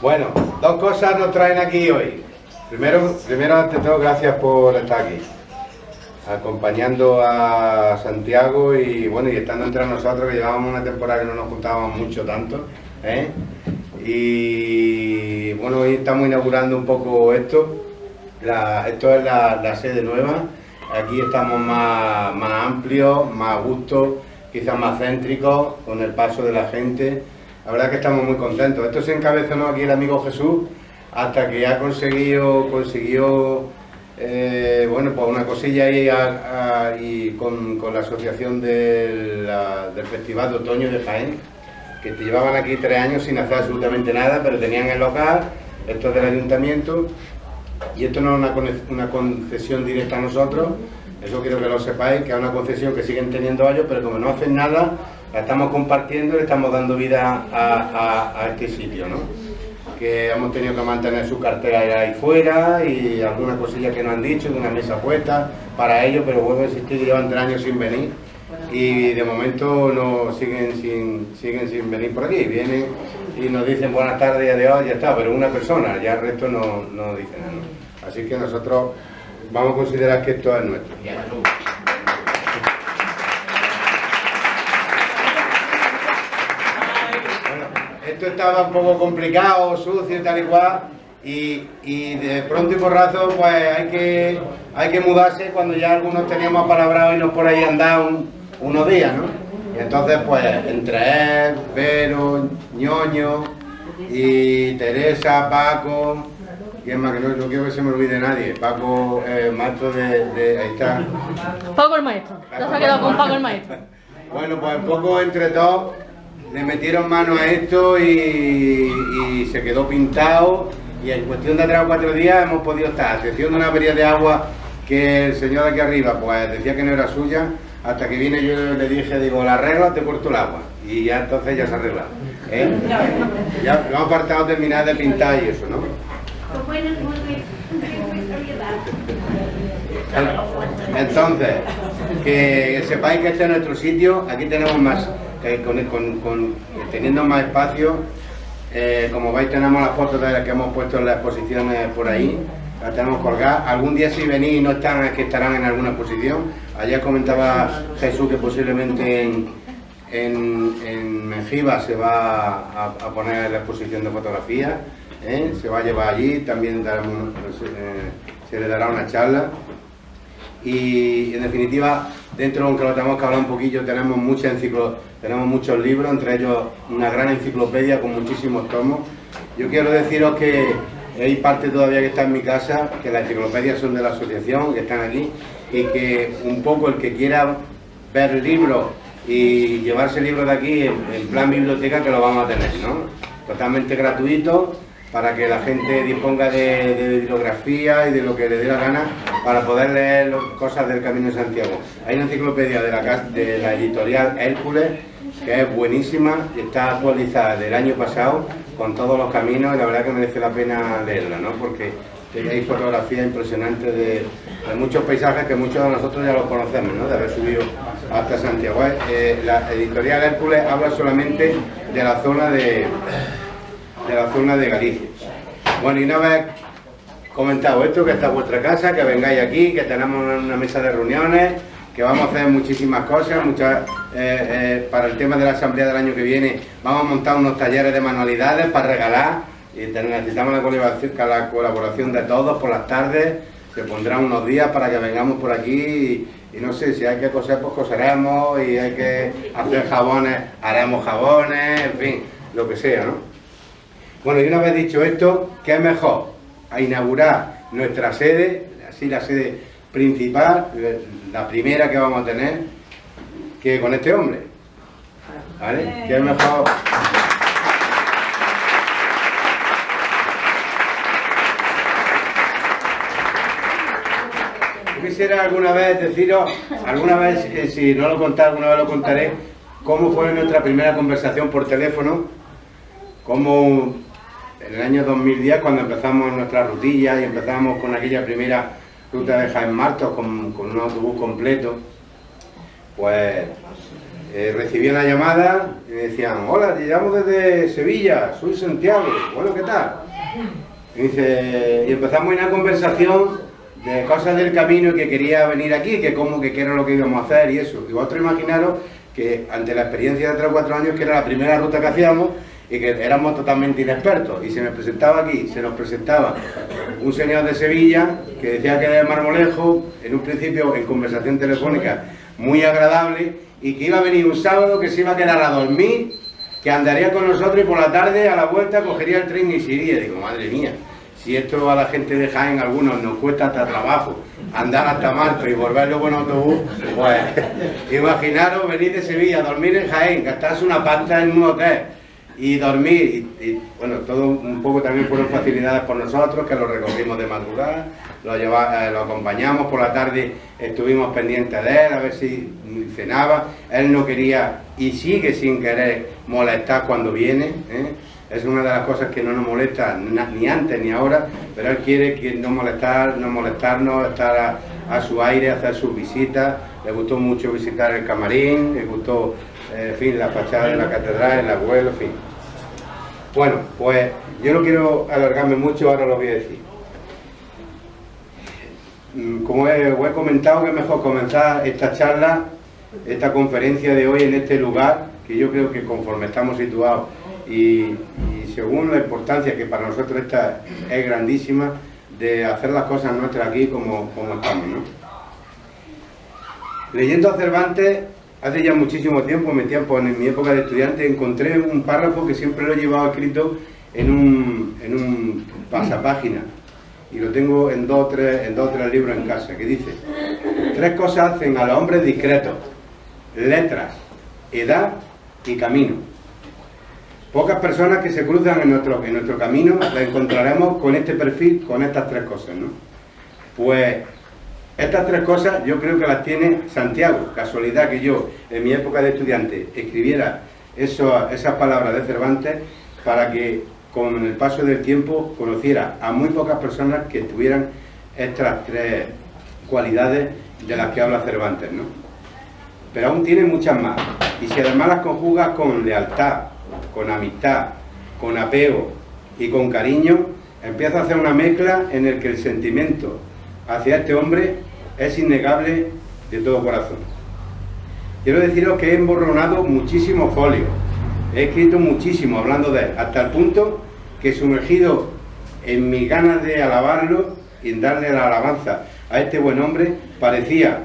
Bueno, dos cosas nos traen aquí hoy. Primero ante todo, gracias por estar aquí, acompañando a Santiago y bueno, y estando entre nosotros, que llevábamos una temporada que no nos juntábamos mucho tanto, ¿eh? Y bueno, hoy estamos inaugurando un poco esto. Esto es la sede nueva. Aquí estamos más amplios, más a gusto, quizás más céntricos, con el paso de la gente. La verdad que estamos muy contentos. Esto se encabezó aquí el amigo Jesús, hasta que ya consiguió bueno, pues una cosilla ahí y con la asociación del Festival de Otoño de Jaén, que te llevaban aquí 3 años sin hacer absolutamente nada, pero tenían el local, esto es del ayuntamiento, y esto no es una concesión directa a nosotros. Eso quiero que lo sepáis, que es una concesión que siguen teniendo ellos, pero como no hacen nada, la estamos compartiendo y le estamos dando vida a este sitio, ¿no? Que hemos tenido que mantener su cartera ahí fuera y alguna cosilla que nos han dicho, de una mesa puesta para ellos, pero vuelvo a insistir, llevan 3 años sin venir y de momento no siguen sin venir por aquí. Vienen y nos dicen buenas tardes y adiós, ya está, pero una persona, ya el resto no dice nada, ¿no? Así que nosotros vamos a considerar que esto es nuestro. Esto estaba un poco complicado, sucio y tal y cual, y de pronto y porrazo pues hay que mudarse cuando ya algunos teníamos apalabrados y nos por ahí andado unos días, ¿no? Y entonces pues entre él, Vero, Ñoño y Teresa, Paco, y es más que no quiero que se me olvide nadie, Paco, maestro de ahí está. Paco el maestro, ya se ha quedado con Paco el maestro. Bueno, pues un poco entre todos le metieron mano a esto y se quedó pintado, y en cuestión de 3 o 4 días hemos podido estar, a excepción de una avería de agua que el señor de aquí arriba pues decía que no era suya, hasta que vine yo le dije, digo, la arreglo, te corto el agua, y ya entonces ya se ha arreglado, ¿eh? Ya lo hemos apartado terminar de pintar y eso, ¿no? Entonces, que sepáis que este es nuestro sitio. Aquí tenemos más, teniendo más espacio, como veis tenemos las fotos de las que hemos puesto en las exposiciones por ahí, las tenemos colgadas. Algún día si venís y no están, es que estarán en alguna exposición. Ayer comentaba Jesús que posiblemente en Mengiba se va a poner la exposición de fotografías, se va a llevar allí, también se le dará una charla. Y en definitiva, dentro, aunque lo tenemos que hablar un poquillo, tenemos muchos libros, entre ellos una gran enciclopedia con muchísimos tomos. Yo quiero deciros que hay parte todavía que está en mi casa, que las enciclopedias son de la asociación, que están aquí, y que un poco el que quiera ver libros y llevarse libros de aquí en plan biblioteca, que lo vamos a tener, ¿no? Totalmente gratuito, para que la gente disponga de bibliografía y de lo que le dé la gana para poder leer cosas del Camino de Santiago. Hay una enciclopedia de la editorial Hércules, que es buenísima y está actualizada del año pasado con todos los caminos, y la verdad que merece la pena leerla, ¿no? Porque hay fotografías impresionantes de muchos paisajes que muchos de nosotros ya los conocemos, ¿no? De haber subido hasta Santiago. La editorial Hércules habla solamente de la zona de Galicia. Bueno, y una vez comentado esto, que esta es vuestra casa, que vengáis aquí, que tenemos una mesa de reuniones, que vamos a hacer muchísimas cosas, para el tema de la asamblea del año que viene vamos a montar unos talleres de manualidades para regalar, y necesitamos la colaboración de todos por las tardes. Se pondrán unos días para que vengamos por aquí y no sé, si hay que coser, pues coseremos, y hay que hacer jabones, haremos jabones, en fin, lo que sea, ¿no? Bueno, y una vez dicho esto, ¿qué es mejor? A inaugurar nuestra sede, así la sede principal, la primera que vamos a tener, que con este hombre, ¿vale? ¿Qué es mejor? Yo quisiera alguna vez deciros, si no lo conté, alguna vez lo contaré, cómo fue nuestra primera conversación por teléfono, cómo en el año 2010, cuando empezamos nuestra rutilla y empezamos con aquella primera ruta de Jaén Martos con un autobús completo, pues recibí una llamada y me decían: hola, te llamo desde Sevilla, soy Santiago. Bueno, ¿qué tal? Y empezamos una conversación de cosas del camino, que quería venir aquí, que qué era lo que íbamos a hacer y eso. Y vosotros imaginaros que ante la experiencia de 3 o 4 años, que era la primera ruta que hacíamos y que éramos totalmente inexpertos, y se nos presentaba un señor de Sevilla que decía que era de Marmolejo, en un principio en conversación telefónica muy agradable, y que iba a venir un sábado, que se iba a quedar a dormir, que andaría con nosotros y por la tarde a la vuelta cogería el tren y se iría. Digo, madre mía, si esto a la gente de Jaén, algunos, nos cuesta hasta trabajo andar hasta Marto y volver luego en autobús, pues imaginaros venir de Sevilla, dormir en Jaén, gastarse una pasta en un hotel y dormir, y bueno, todo un poco también fueron facilidades por nosotros, que lo recogimos de madrugada, lo acompañamos, por la tarde estuvimos pendientes de él, a ver si cenaba. Él no quería y sigue sin querer molestar cuando viene, Es una de las cosas que no nos molesta ni antes ni ahora, pero él quiere que no molestarnos, estar a su aire, hacer sus visitas. Le gustó mucho visitar el camarín, le gustó, en fin, la fachada de la catedral, el abuelo, en fin. Bueno, pues yo no quiero alargarme mucho, ahora lo voy a decir. Como os he comentado, que es mejor comenzar esta charla, esta conferencia de hoy en este lugar, que yo creo que conforme estamos situados y según la importancia que para nosotros esta es grandísima, de hacer las cosas nuestras aquí como estamos, ¿no? Leyendo a Cervantes, hace ya muchísimo tiempo, en mi época de estudiante, encontré un párrafo que siempre lo he llevado escrito en un pasapágina, y lo tengo en dos o tres libros en casa, que dice: 3 cosas hacen a los hombres discretos: letras, edad y camino. Pocas personas que se cruzan en nuestro camino las encontraremos con este perfil, con estas 3 cosas, ¿no? Pues estas 3 cosas yo creo que las tiene Santiago. Casualidad que yo, en mi época de estudiante, escribiera esas palabras de Cervantes, para que con el paso del tiempo conociera a muy pocas personas que tuvieran estas 3 cualidades de las que habla Cervantes, ¿no? Pero aún tiene muchas más, y si además las conjugas con lealtad, con amistad, con apego y con cariño, empieza a hacer una mezcla en el que el sentimiento hacia este hombre es innegable de todo corazón. Quiero deciros que he emborronado muchísimos folios, he escrito muchísimo hablando de él, hasta el punto que, sumergido en mis ganas de alabarlo y en darle la alabanza a este buen hombre, parecía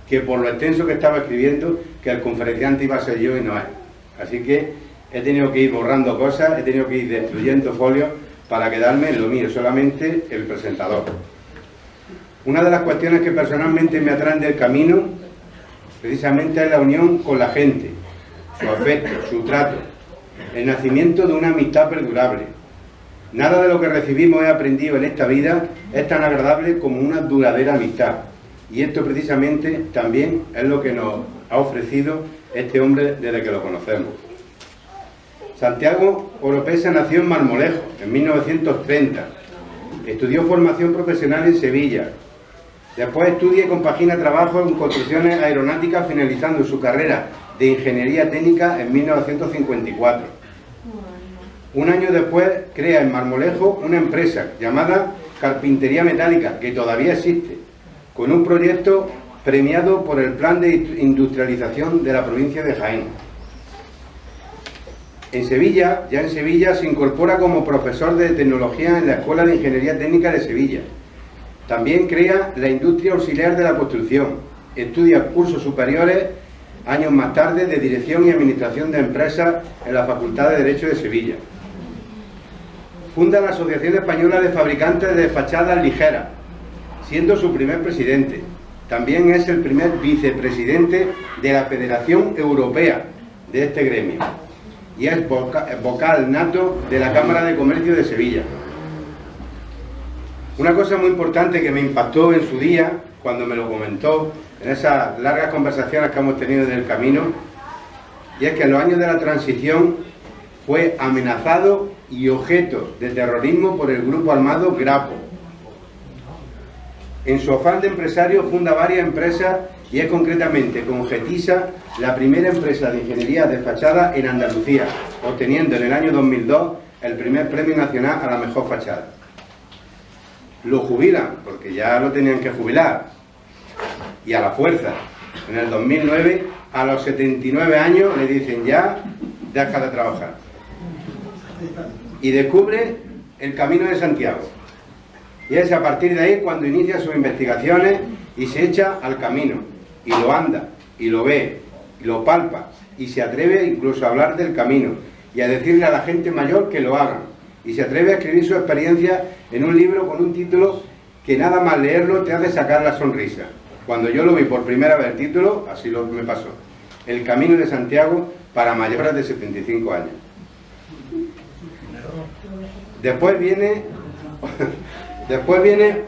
que por lo extenso que estaba escribiendo, que el conferenciante iba a ser yo y no él. Así que he tenido que ir borrando cosas, he tenido que ir destruyendo folios para quedarme en lo mío, solamente el presentador. Una de las cuestiones que personalmente me atraen del camino, precisamente, es la unión con la gente, su afecto, su trato, el nacimiento de una amistad perdurable. Nada de lo que recibimos y he aprendido en esta vida es tan agradable como una duradera amistad. Y esto precisamente también es lo que nos ha ofrecido este hombre desde que lo conocemos. Santiago Oropesa nació en Marmolejo en 1930. Estudió formación profesional en Sevilla. Después estudia y compagina trabajo en construcciones aeronáuticas, finalizando su carrera de ingeniería técnica en 1954. Un año después crea en Marmolejo una empresa llamada Carpintería Metálica, que todavía existe, con un proyecto premiado por el Plan de Industrialización de la provincia de Jaén. En Sevilla se incorpora como profesor de tecnología en la Escuela de Ingeniería Técnica de Sevilla. También crea la industria auxiliar de la construcción. Estudia cursos superiores años más tarde de Dirección y Administración de Empresas en la Facultad de Derecho de Sevilla. Funda la Asociación Española de Fabricantes de Fachadas Ligeras, siendo su primer presidente. También es el primer vicepresidente de la Federación Europea de este gremio, y es vocal nato de la Cámara de Comercio de Sevilla. Una cosa muy importante que me impactó en su día, cuando me lo comentó, en esas largas conversaciones que hemos tenido en el camino, y es que en los años de la transición fue amenazado y objeto de terrorismo por el grupo armado Grapo. En su afán de empresario funda varias empresas y es concretamente con Getisa la primera empresa de ingeniería de fachada en Andalucía, obteniendo en el año 2002 el primer premio nacional a la mejor fachada. Lo jubilan, porque ya lo tenían que jubilar, y a la fuerza. En el 2009, a los 79 años, le dicen ya, deja de trabajar. Y descubre el Camino de Santiago. Y es a partir de ahí cuando inicia sus investigaciones y se echa al camino. Y lo anda, y lo ve, y lo palpa, y se atreve incluso a hablar del camino, y a decirle a la gente mayor que lo hagan. Y se atreve a escribir su experiencia en un libro con un título que nada más leerlo te hace sacar la sonrisa. Cuando yo lo vi por primera vez el título, así me pasó. El Camino de Santiago para mayores de 75 años. Después viene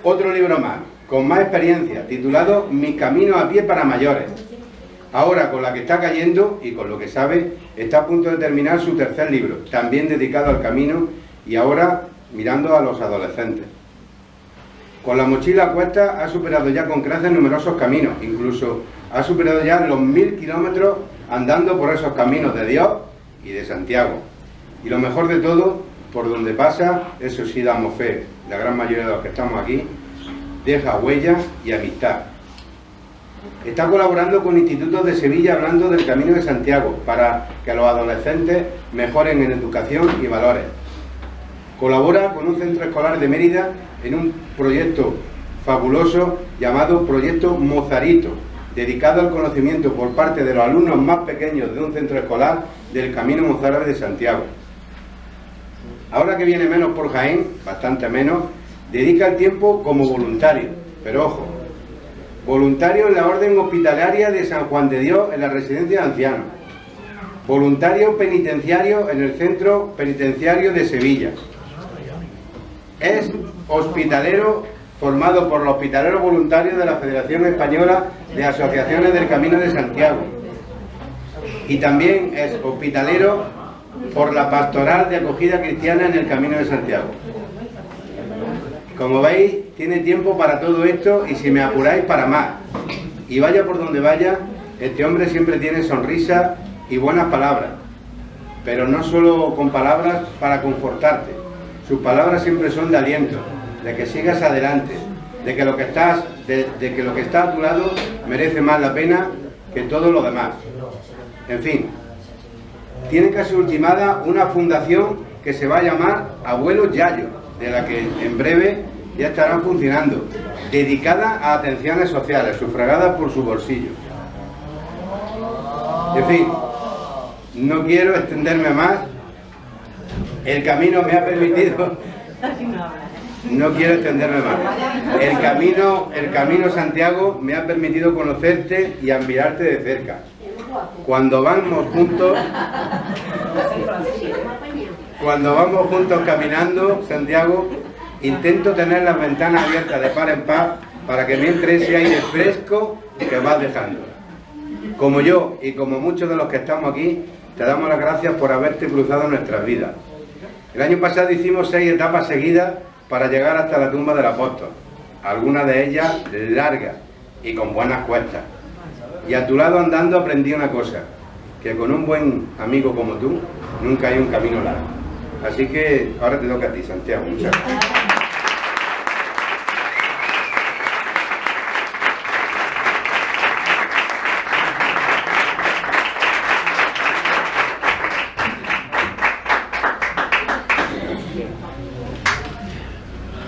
otro libro más, con más experiencia, titulado Mi camino a pie para mayores. Ahora, con la que está cayendo y con lo que sabe, está a punto de terminar su tercer libro, también dedicado al camino y ahora mirando a los adolescentes. Con la mochila a cuestas ha superado ya con creces numerosos caminos, incluso ha superado ya los 1000 kilómetros andando por esos caminos de Dios y de Santiago. Y lo mejor de todo, por donde pasa, eso sí damos fe, la gran mayoría de los que estamos aquí, deja huellas y amistad. Está colaborando con institutos de Sevilla hablando del Camino de Santiago para que los adolescentes mejoren en educación y valores. Colabora con un centro escolar de Mérida en un proyecto fabuloso llamado Proyecto Mozarito, dedicado al conocimiento por parte de los alumnos más pequeños de un centro escolar del Camino Mozárabe de Santiago. Ahora que viene menos por Jaén, bastante menos, dedica el tiempo como voluntario, pero ojo, voluntario en la Orden Hospitalaria de San Juan de Dios en la Residencia de Ancianos, voluntario penitenciario en el Centro Penitenciario de Sevilla. Es hospitalero formado por los hospitaleros voluntarios de la Federación Española de Asociaciones del Camino de Santiago. Y también es hospitalero por la Pastoral de Acogida Cristiana en el Camino de Santiago. Como veis, tiene tiempo para todo esto y si me apuráis para más. Y vaya por donde vaya, este hombre siempre tiene sonrisa y buenas palabras. Pero no solo con palabras para confortarte. Sus palabras siempre son de aliento, de que sigas adelante, de que lo que está a tu lado merece más la pena que todo lo demás. En fin, tiene casi ultimada una fundación que se va a llamar Abuelo Yayo, de la que en breve ya estarán funcionando, dedicada a atenciones sociales, sufragada por su bolsillo. En fin, no quiero extenderme más. El camino me ha permitido... No quiero extenderme más. El camino Santiago me ha permitido conocerte y admirarte de cerca. Cuando vamos juntos caminando, Santiago, intento tener las ventanas abiertas de par en par para que me entre ese aire fresco que vas dejando. Como yo y como muchos de los que estamos aquí, te damos las gracias por haberte cruzado en nuestras vidas. El año pasado hicimos 6 etapas seguidas para llegar hasta la tumba del apóstol, algunas de ellas largas y con buenas cuestas. Y a tu lado andando aprendí una cosa, que con un buen amigo como tú, nunca hay un camino largo. Así que ahora te toca a ti, Santiago. Muchas gracias.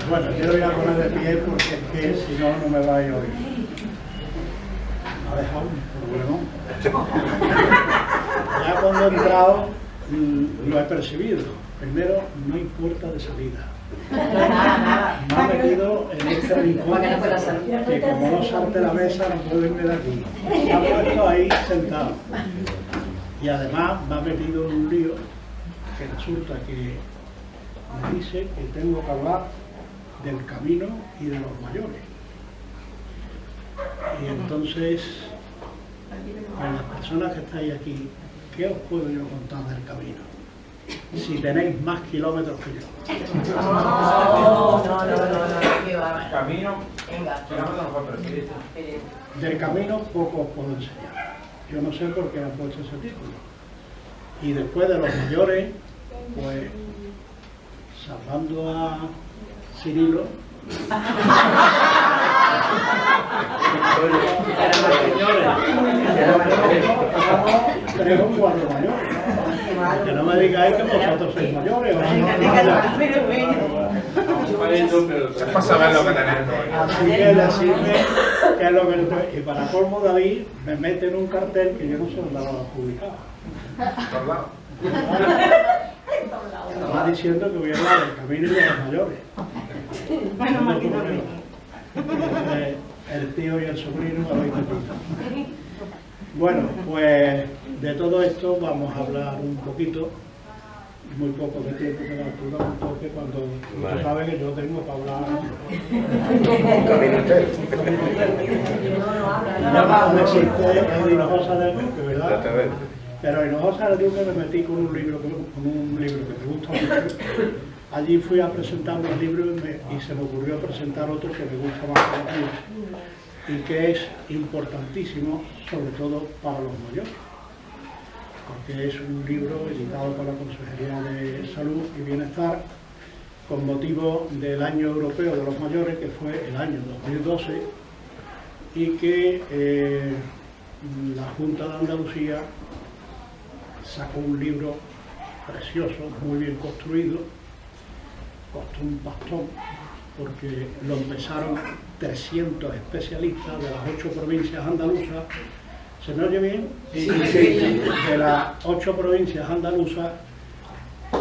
Bueno, yo voy a poner de pie porque es que si no, no me va a ir hoy. Me ha dejado un problemón. Ya cuando he entrado lo he percibido. Primero, no hay puerta de salida. Me ha metido en este rincón que como no salte la mesa no puedo irme de aquí. Me ha puesto ahí sentado. Y además me ha metido en un lío que resulta que me dice que tengo que hablar del camino y de los mayores. Y entonces, con las personas que estáis aquí, ¿qué os puedo yo contar del camino? si tenéis más kilómetros que yo. No. Camino, Venga. Del camino poco os puedo enseñar. Yo no sé por qué han puesto ese título. Y después de los mayores, pues, salvando a Cirilo, tenemos 4 mayores. Que no me digáis que vosotros sois mayores. es para saber lo que tenemos. Así que decirme qué es lo que... Y para colmo, David me mete en un cartel que yo no sé dónde lo ha publicado. Estaba diciendo que voy a hablar del camino y de los mayores. El tío y el sobrino me habéis metido. Bueno, pues de todo esto vamos a hablar un poquito, muy poco de tiempo, que la altura un toque cuando tú sabes que yo tengo para hablar. Camino entero. No existe el Hinojosa del Duque, ¿verdad? Exactamente. Pero en Hinojosa del Duque me metí con un libro que me gusta mucho. Allí fui a presentar un libro y se me ocurrió presentar otro que me gusta más que los míos, y que es importantísimo, sobre todo para los mayores, porque es un libro editado por la Consejería de Salud y Bienestar con motivo del Año Europeo de los Mayores, que fue el año 2012, y que la Junta de Andalucía sacó un libro precioso, muy bien construido. Costó un pastón, porque lo empezaron 300 especialistas de las 8 provincias andaluzas. ¿Se me oye bien? Sí. De las 8 provincias andaluzas,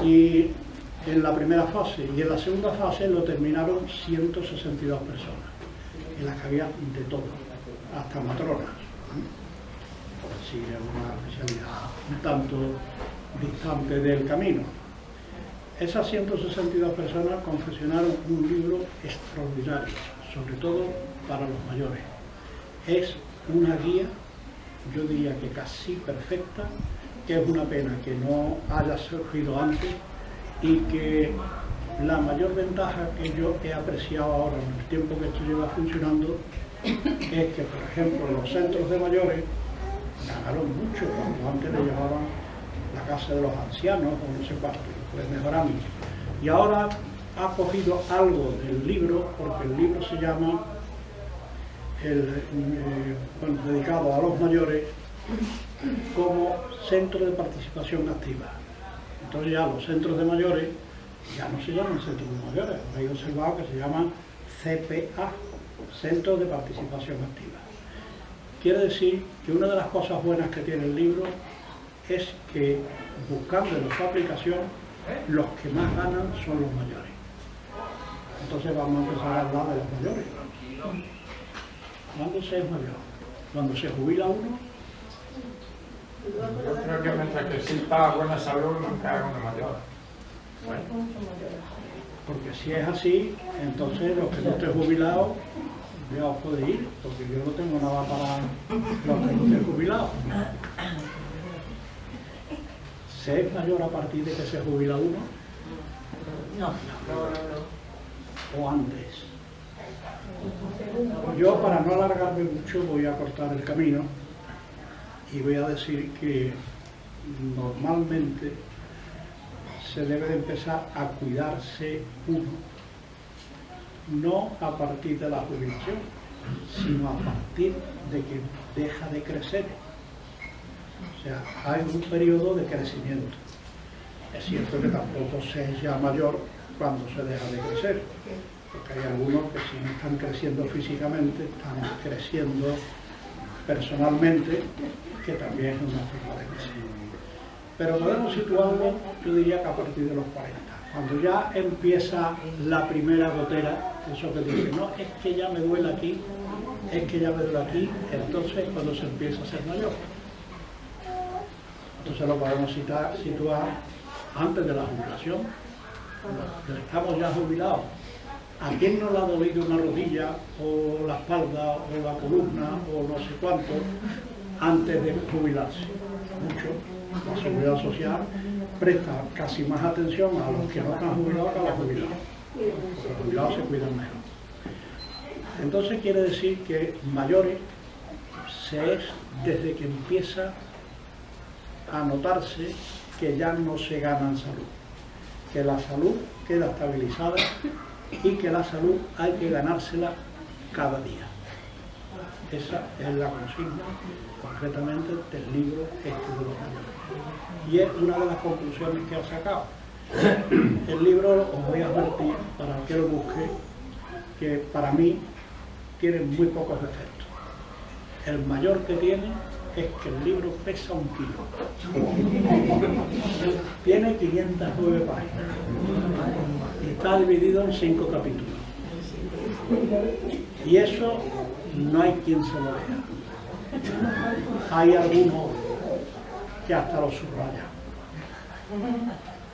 y en la primera fase y en la segunda fase lo terminaron 162 personas, en las que había de todo, hasta matronas, por decir una especialidad un tanto distante del camino. Esas 162 personas confeccionaron un libro extraordinario, sobre todo para los mayores. Es una guía, yo diría que casi perfecta, que es una pena que no haya surgido antes, y que la mayor ventaja que yo he apreciado ahora en el tiempo que esto lleva funcionando es que, por ejemplo, los centros de mayores ganaron mucho cuando antes le llamaban la casa de los ancianos o no sé cuánto, pues mejorando. Y ahora ha cogido algo del libro, porque el libro se llama dedicado a los mayores, como centro de participación activa. Entonces ya los centros de mayores ya no se llaman centros de mayores, habéis observado que se llaman CPA, Centros de Participación Activa. Quiere decir que una de las cosas buenas que tiene el libro es que, buscando en su aplicación, los que más ganan son los mayores. Entonces vamos a empezar a hablar de los mayores. ¿Cuándo se es mayor? ¿Cuando se jubila uno? Yo creo que mientras que exista buena salud, nunca hago de mayor. Porque si es así, entonces los que no estén jubilados, ya os podéis ir, porque yo no tengo nada para los que no estén jubilados. ¿Se es mayor a partir de que se jubila uno? No. ¿O antes? Yo, para no alargarme mucho, voy a cortar el camino y voy a decir que normalmente se debe de empezar a cuidarse uno, no a partir de la jubilación, sino a partir de que deja de crecer. O sea, hay un periodo de crecimiento. Es cierto que tampoco se es ya mayor cuando se deja de crecer, porque hay algunos que si no están creciendo físicamente, están creciendo personalmente, que también es una forma de crecer. Pero podemos situarlo, yo diría que a partir de los 40. Cuando ya empieza la primera gotera, eso que dice, no, es que ya me duele aquí, es que ya me duele aquí, entonces cuando se empieza a ser mayor. Entonces lo podemos situar antes de la jubilación. Estamos ya jubilados. ¿A quién no le ha dolido una rodilla, o la espalda, o la columna, o no sé cuánto, antes de jubilarse? Mucho. La Seguridad Social presta casi más atención a los que no están jubilados que a los jubilados. Porque los jubilados se cuidan mejor. Entonces quiere decir que mayores es desde que empieza a notarse que ya no se gana en salud, que la salud queda estabilizada y que la salud hay que ganársela cada día. Esa es la consigna concretamente del libro este de los mayores. Y es una de las conclusiones que ha sacado. El libro, os voy a advertir, para el que lo busque, que para mí tiene muy pocos defectos. El mayor que tiene es que el libro pesa 1 kilo. Tiene 509 páginas y está dividido en 5 capítulos. Y eso no hay quien se lo lea. Hay algunos que hasta lo subrayan.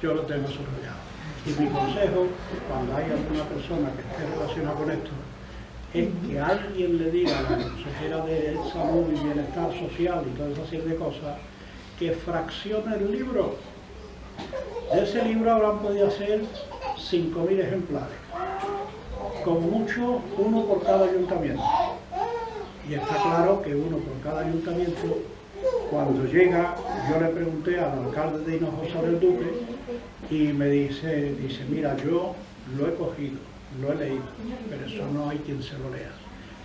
Yo lo tengo subrayado. Y mi consejo, cuando hay alguna persona que esté relacionada con esto, es que alguien le diga a la consejera de Salud y Bienestar Social y toda esa serie de cosas, que fraccione el libro. De ese libro habrán podido hacer 5.000 ejemplares. Como mucho, 1 por cada ayuntamiento. Y está claro que 1 por cada ayuntamiento, cuando llega, yo le pregunté al alcalde de Hinojosa del Duque y me dice, mira, yo lo he cogido, lo he leído, pero eso no hay quien se lo lea.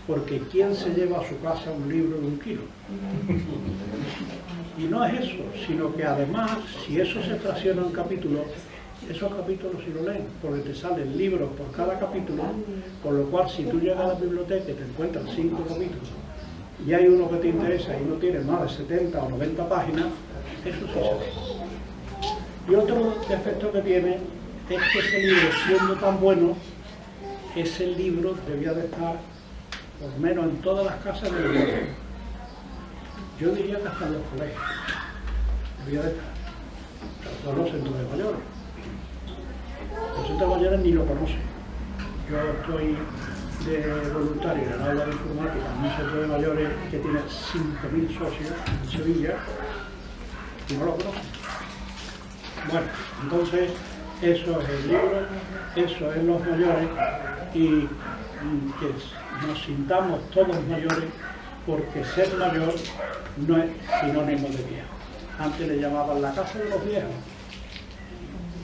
Porque ¿quién se lleva a su casa un libro de 1 kilo? Y no es eso, sino que además, si eso se fracciona en capítulos, esos capítulos sí lo leen, porque te salen libros por cada capítulo, con lo cual si tú llegas a la biblioteca y te encuentras 5 capítulos, y hay uno que te interesa y no tiene más de 70 o 90 páginas, eso sí se lee. Y otro defecto que tiene es que ese libro, siendo tan bueno, ese libro debía de estar, por lo menos en todas las casas de los mayores. Yo diría que hasta en los colegios debía de estar, pero todos los centros de mayores. Los centros de mayores ni lo conocen. Yo estoy de voluntario en el aula de informática en un centro de mayores que tiene 5.000 socios en Sevilla y no lo conocen. Bueno, entonces eso es el libro, eso es los mayores y que nos sintamos todos mayores, porque ser mayor no es sinónimo de viejo. Antes le llamaban la casa de los viejos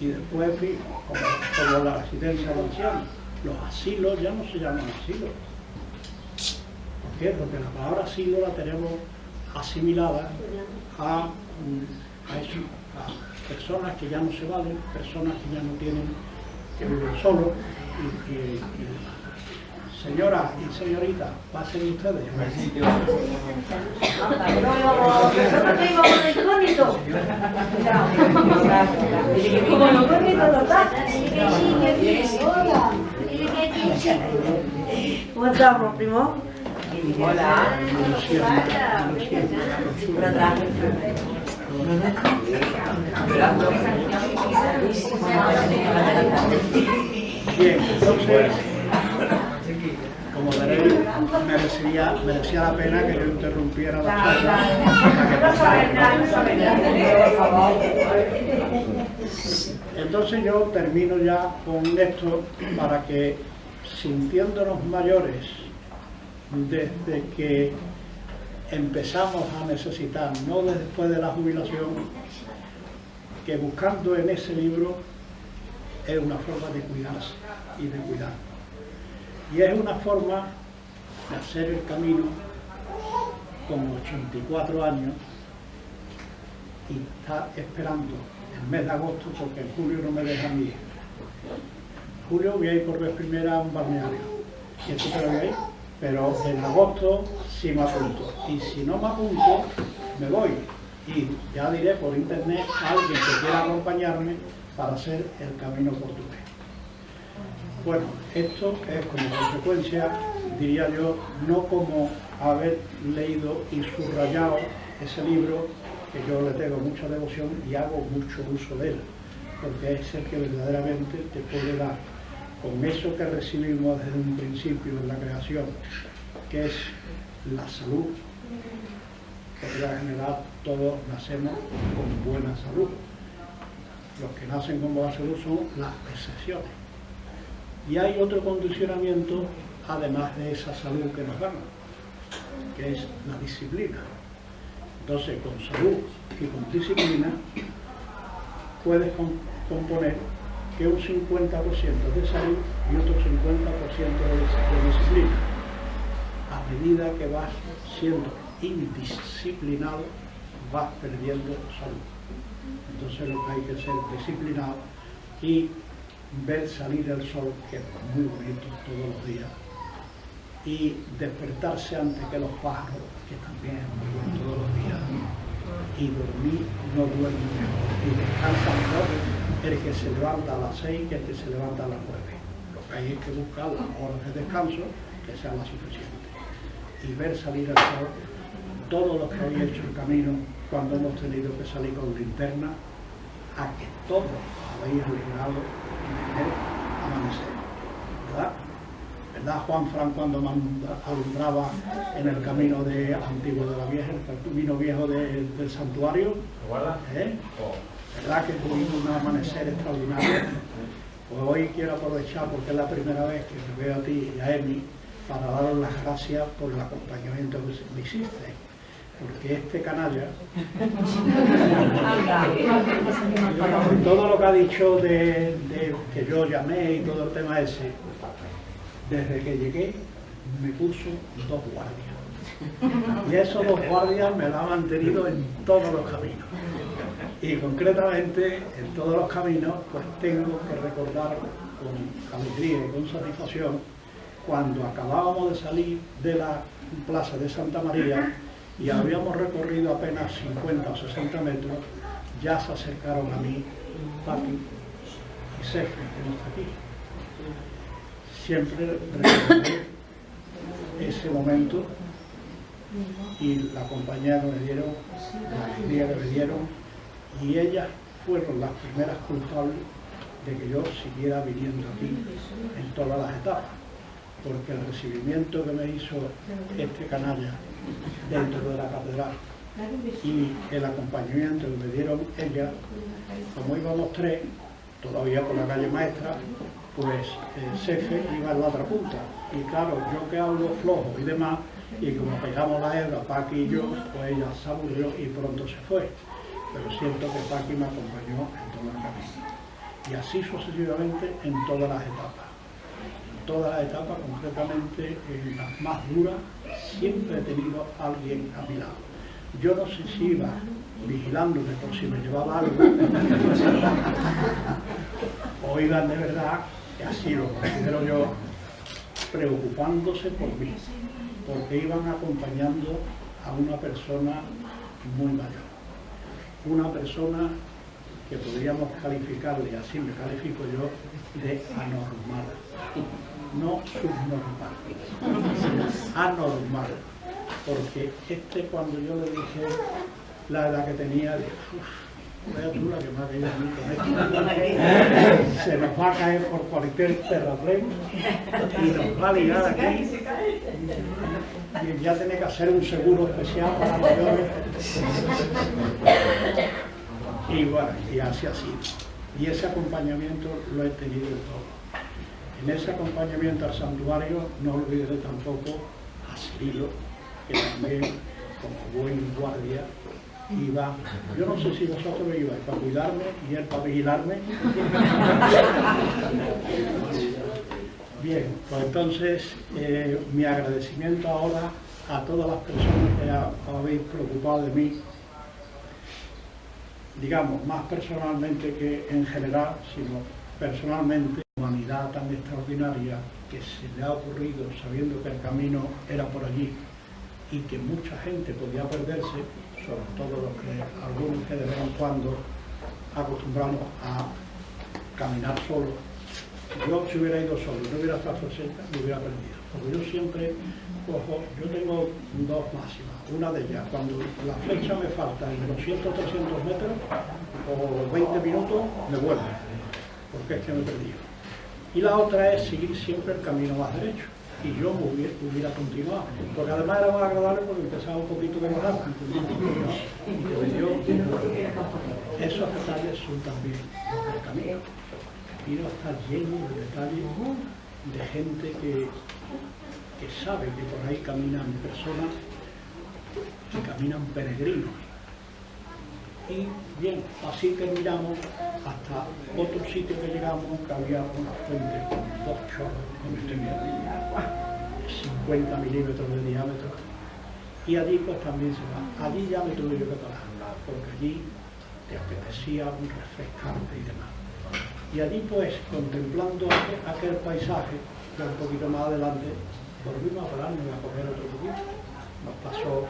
y después, en fin, como la residencia de ancianos. Los asilos ya no se llaman asilos. ¿Por qué? Porque la palabra asilo la tenemos asimilada a personas que ya no se valen, personas que ya no tienen, que viven solos. Señoras y señoritas, pasen ustedes. Nosotros tenemos un incógnito. Como no incógnito total. Hola. ¿Cómo estamos, primo? Hola. Bien, entonces, como veréis, merecía la pena que yo interrumpiera la charla. Entonces yo termino ya con esto para que, sintiéndonos mayores, desde que empezamos a necesitar, no después de la jubilación, que buscando en ese libro es una forma de cuidarse y de cuidar. Y es una forma de hacer el camino con 84 años y está esperando el mes de agosto, porque en julio no me deja mi hija. En julio voy a ir por vez primera a un balneario, y esto te lo voy a ir, pero en agosto sí me apunto, y si no me apunto, me voy, y ya diré por internet a alguien que quiera acompañarme para hacer el camino portugués. Bueno, esto es como consecuencia, diría yo, no como haber leído y subrayado ese libro, que yo le tengo mucha devoción y hago mucho uso de él, porque es el que verdaderamente te puede dar, con eso que recibimos desde un principio en la creación, que es la salud, porque en general todos nacemos con buena salud. Los que nacen con buena salud son las excepciones. Y hay otro condicionamiento, además de esa salud que nos gana, que es la disciplina. Entonces, con salud y con disciplina, puedes componer que un 50% de salud y otro 50% de disciplina. A medida que vas siendo indisciplinado, vas perdiendo salud. Entonces lo que hay que ser disciplinado y ver salir el sol, que es muy bonito todos los días, y despertarse antes que los pájaros, que también es muy bueno todos los días, y dormir no duerme mejor, y descansa mejor el que se levanta a las 6 que el que se levanta a las 9. Lo que hay es que buscar las horas de descanso que sean las suficientes y ver salir el sol. Todos los que habéis hecho el camino cuando hemos tenido que salir con linterna, a que todos habéis logrado tener amanecer, ¿verdad? ¿Verdad, Juan Fran, cuando alumbraba en el camino antiguo de la Vieja, el camino viejo del santuario? ¿Verdad que tuvimos un amanecer extraordinario? Pues hoy quiero aprovechar, porque es la primera vez que te veo a ti y a Emi, para daros las gracias por el acompañamiento que me hiciste. Porque este canalla, todo lo que ha dicho de que yo llamé y todo el tema ese, desde que llegué me puso 2 guardias. Y esos 2 guardias me lo han mantenido en todos los caminos. Y concretamente en todos los caminos pues tengo que recordar con alegría y con satisfacción cuando acabábamos de salir de la plaza de Santa María y habíamos recorrido apenas 50 o 60 metros, ya se acercaron a mí Paqui y Cefe, que no está aquí. Siempre recordé ese momento y la compañía que me dieron, la alegría que me dieron, y ellas fueron las primeras culpables de que yo siguiera viniendo aquí en todas las etapas, porque el recibimiento que me hizo este canalla dentro de la catedral y el acompañamiento que me dieron ellas, como íbamos 3, todavía por la calle Maestra, pues Cefe iba en la otra punta, y claro, yo que hablo flojo y demás, y como pegamos la hebra, Paqui y yo, pues ella se aburrió y pronto se fue, pero siento que Paqui me acompañó en todo el camino, y así sucesivamente en todas las etapas. Todas las etapas, concretamente en las más duras, siempre he tenido a alguien a mi lado. Yo no sé si iba vigilándome por si me llevaba algo, o iban de verdad, y así lo considero yo, preocupándose por mí, porque iban acompañando a una persona muy mayor. Una persona que podríamos calificarle, así me califico yo, de anormal. No subnormal, sino anormal. Porque cuando yo le dije la edad que tenía, dije, vaya tú la que me ha caído a mí con esto. Se nos va a caer por cualquier terraplén y nos va a ligar aquí. Y ya tiene que hacer un seguro especial para mayores. Y bueno, y así ha sido. Y ese acompañamiento lo he tenido en todo. En ese acompañamiento al santuario no olvidaré tampoco a Cirilo, que también, como buen guardia, iba. Yo no sé si vosotros ibais para cuidarme y él para vigilarme. Bien, pues entonces mi agradecimiento ahora a todas las personas que habéis preocupado de mí, digamos, más personalmente que en general, sino personalmente, humanidad tan extraordinaria que se le ha ocurrido sabiendo que el camino era por allí y que mucha gente podía perderse, sobre todo los que, algunos que de vez en cuando acostumbramos a caminar solo. Yo si hubiera ido solo, no hubiera estado cerca, me hubiera perdido. Porque yo siempre cojo, yo tengo 2 máximas. Una de ellas, cuando la flecha me falta en 200 o 300 metros o 20 minutos, me vuelvo, porque es que me he perdido. Y la otra es seguir siempre el camino más derecho. y yo hubiera continuado, porque además era más agradable porque empezaba un poquito de bajar, esos detalles son también los del camino. Y no está lleno de detalles de gente que sabe que por ahí caminan personas, que caminan peregrinos. Y bien, así terminamos hasta otro sitio que llegamos, que había una fuente con 2 chorros, como usted ve, 50 milímetros de diámetro. Y allí pues también se va. Allí ya me tuve yo que parar, porque allí te apetecía un refrescante y demás. Y allí pues, contemplando aquel paisaje, ya un poquito más adelante, volvimos a pararnos y a comer otro poquito. Nos pasó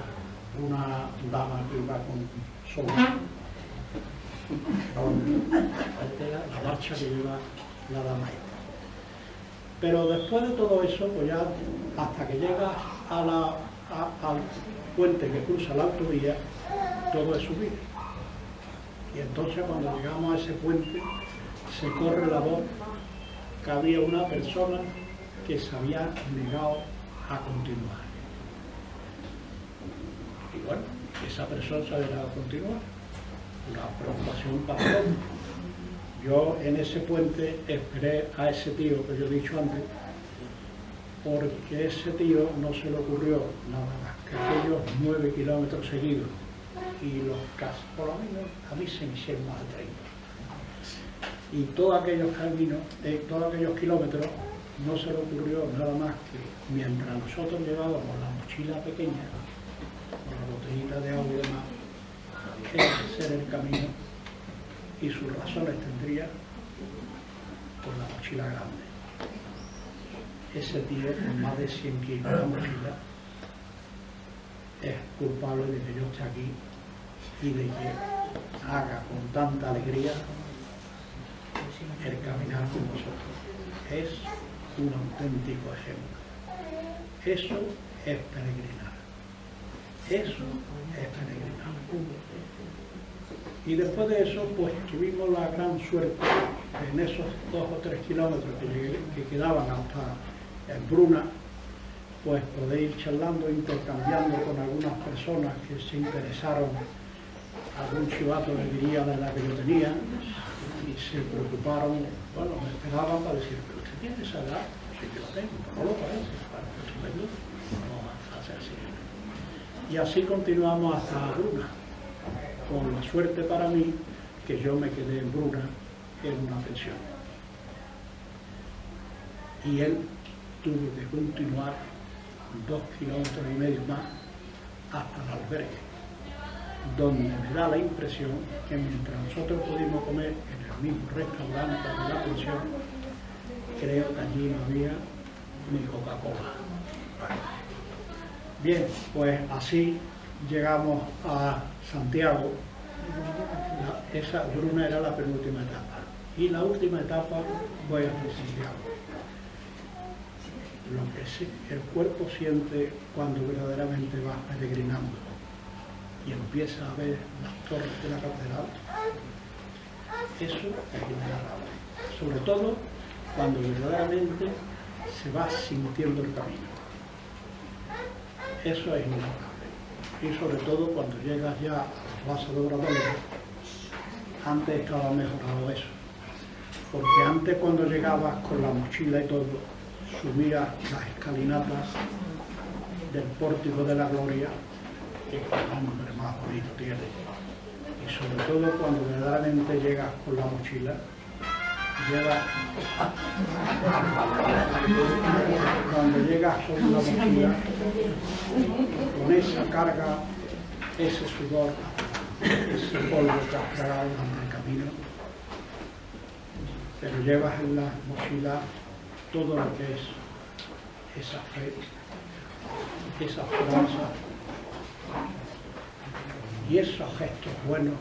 una dama que iba con la marcha que lleva la dama esta. Pero después de todo eso, pues ya hasta que llegas al puente que cruza la autovía, todo es subir. Y entonces cuando llegamos a ese puente, se corre la voz que había una persona que se había negado a continuar. Y bueno, esa persona se había negado a continuar. Una preocupación para todos. Yo en ese puente esperé a ese tío que yo he dicho antes, porque ese tío no se le ocurrió nada más que aquellos 9 kilómetros seguidos y los casi, por lo menos a mí se me hicieron más de 30. Y todos aquellos caminos, todos aquellos kilómetros, no se le ocurrió nada más que mientras nosotros llevábamos la mochila pequeña, con la botellita de agua y demás, hacer el camino, y sus razones tendría con la mochila grande. Ese tío con más de 100 kilos de mochila es culpable de que yo esté aquí y de que haga con tanta alegría el caminar con nosotros. Es un auténtico ejemplo. Eso es peregrinar. Eso es peregrinar. Y después de eso, pues tuvimos la gran suerte en esos 2 o 3 kilómetros que quedaban hasta en Bruna, pues poder ir charlando, intercambiando con algunas personas que se interesaron. Algún chivato le diría la edad que yo tenía y se preocuparon, bueno, me esperaban para decir, pero usted tiene esa edad, sí que la tengo, no lo parece, para estupendo, vamos a hacer así. Y así continuamos hasta Bruna, con la suerte para mí que yo me quedé en Bruna en una pensión. Y él tuvo que continuar 2,5 kilómetros más hasta el albergue, donde me da la impresión que mientras nosotros pudimos comer en el mismo restaurante de la pensión, creo que allí no había ni Coca-Cola. Bien, pues así llegamos a Santiago. Esa Bruna era la penúltima etapa. Y la última etapa voy a Santiago. Lo que el cuerpo siente cuando verdaderamente vas peregrinando y empieza a ver las torres de la catedral, eso es inenarrable. Sobre todo cuando verdaderamente se va sintiendo el camino. Eso es inenarrable. Y sobre todo cuando llegas ya a la plaza de Obradoiro, antes estaba mejorado eso. Porque antes cuando llegabas con la mochila y todo, subías las escalinatas del Pórtico de la Gloria, que hombre más bonito tiene. Y sobre todo cuando verdaderamente llegas con la mochila, cuando llegas con la mochila, con esa carga, ese sudor, ese polvo que has tragado durante el camino, pero llevas en la mochila todo lo que es esa fe, esa esperanza y esos gestos buenos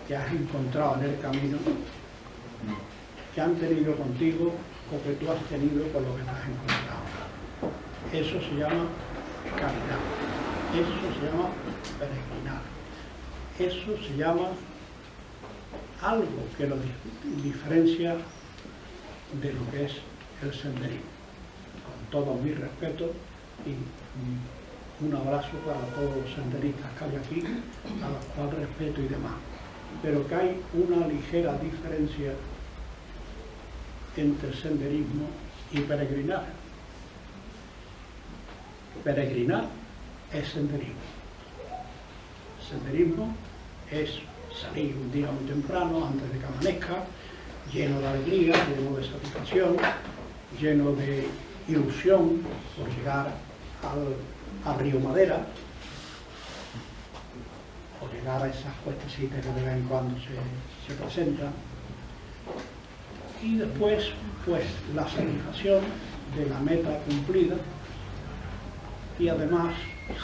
que has encontrado en el camino, que han tenido contigo o que tú has tenido con lo que te has encontrado. Eso se llama caridad, eso se llama peregrinar, eso se llama algo que lo diferencia de lo que es el senderismo. todos mis respetos y un abrazo para todos los senderistas que hay aquí, a los cuales respeto y demás. Pero que hay una ligera diferencia entre senderismo y peregrinar. Peregrinar es senderismo. Senderismo es salir un día muy temprano, antes de que amanezca, lleno de alegría, lleno de satisfacción, lleno de ilusión por llegar al río Madera, o llegar a esas cuestecitas que de vez en cuando se presentan. Y después, pues, la satisfacción de la meta cumplida. Y además,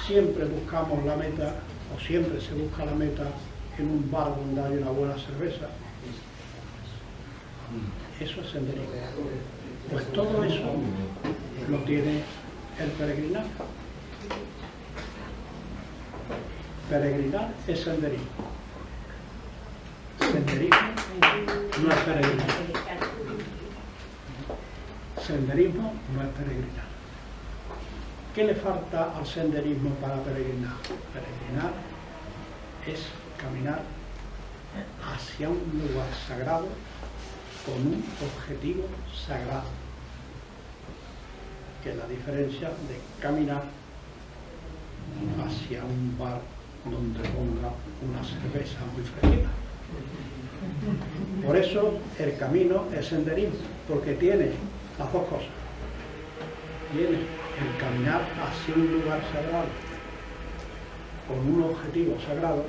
siempre buscamos la meta, o siempre se busca la meta, en un bar donde hay una buena cerveza. Eso es senderismo. Pues todo eso lo tiene el peregrinar. Peregrinar es senderismo. Senderismo no es peregrinar. Senderismo no es peregrinar. ¿Qué le falta al senderismo para peregrinar? Peregrinar es caminar hacia un lugar sagrado con un objetivo sagrado, que es la diferencia de caminar hacia un bar donde ponga una cerveza muy fresquita. Por eso el camino es senderismo, porque tiene las dos cosas. Tiene el caminar hacia un lugar sagrado con un objetivo sagrado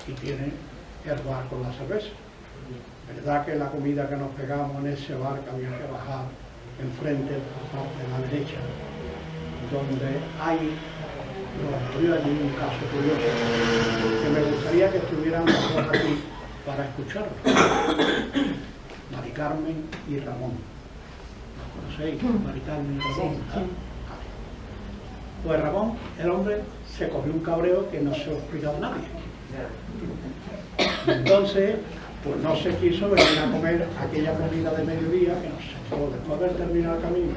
y tiene el bar con la cerveza. Verdad que la comida que nos pegamos en ese bar que había que bajar enfrente, por parte de la derecha, donde hay, nos ocurrió allí un caso curioso que me gustaría que estuvieran los dos aquí para escucharlo. Mari Carmen y Ramón. ¿Lo conocéis? Mari Carmen y Ramón. Pues Ramón, el hombre, se cogió un cabreo que no se lo explicaba a nadie. Entonces, pues no se quiso venir a comer aquella comida de mediodía, que no sé, después de haber terminado el camino,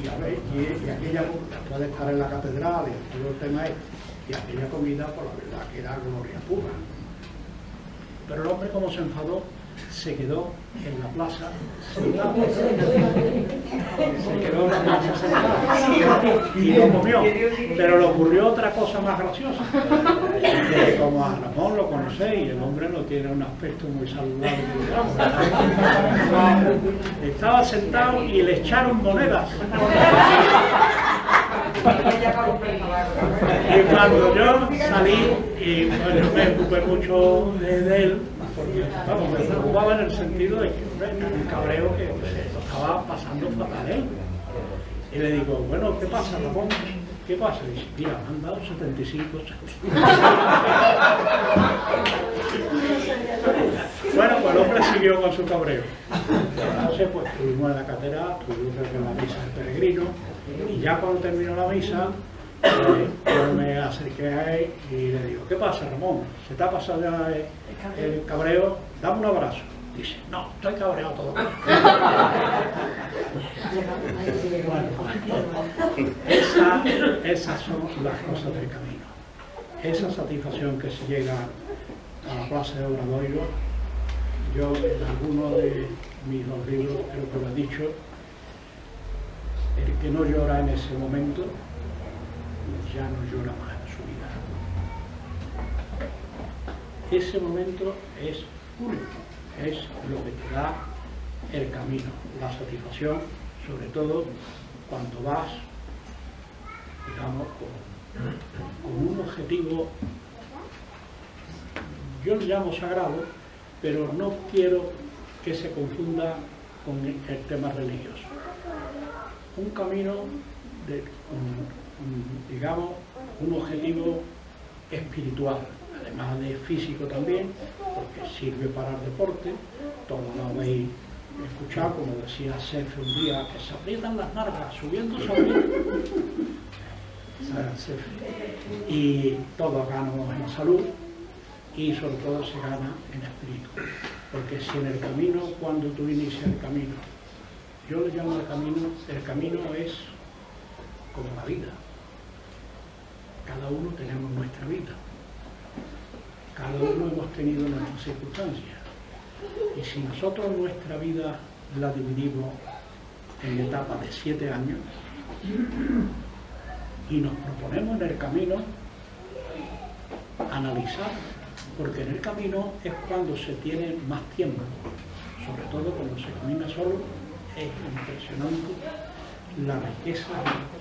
y aquella, después de estar en la catedral y todo el tema y aquella comida, por la verdad que era gloria pura. Pero el hombre, como se enfadó, se quedó en la plaza sentado. Se quedó en la plaza sentado y no comió. Pero le ocurrió otra cosa más graciosa. Que como a Ramón lo conocéis, el hombre no tiene un aspecto muy saludable. Estaba sentado y le echaron monedas. Y cuando yo salí, y bueno, me ocupé mucho de él, porque vamos, me preocupaba en el sentido de que el cabreo que lo estaba pasando fatal él. Y le digo, bueno, ¿qué pasa, Ramón? ¿Qué pasa? Y dice, mira, me han dado 75 céntimos. Bueno, pues el hombre siguió con su cabreo. Entonces, pues estuvimos en la catedral, tuvimos la misa del peregrino, y ya cuando terminó la misa, yo me acerqué a él y le digo, ¿qué pasa, Ramón? ¿Se te ha pasado ya el cabreo? Dame un abrazo. Dice, no, estoy cabreado todo. Bueno, esas son las cosas del camino. Esa satisfacción que se llega a la plaza de Obradoiro, yo en alguno de mis dos libros creo que lo he dicho, el que no llora en ese momento, ya no llora más en su vida. Ese momento es único, es lo que te da el camino, la satisfacción, sobre todo cuando vas, digamos, con un objetivo, yo lo llamo sagrado, pero no quiero que se confunda con el tema religioso. Un camino de, digamos, un objetivo espiritual, además de físico también, porque sirve para el deporte. Todos lo habéis escuchado, como decía Sefe un día, que se aprietan las nalgas subiendo sobre y todos ganamos en salud y sobre todo se gana en espíritu, porque si en el camino, cuando tú inicias el camino, Yo le llamo al camino, el camino es como la vida. Cada uno tenemos nuestra vida. Cada uno hemos tenido nuestras circunstancias. Y si nosotros nuestra vida la dividimos en etapas de 7 años y nos proponemos en el camino analizar, porque en el camino es cuando se tiene más tiempo, sobre todo cuando se camina solo, es impresionante la riqueza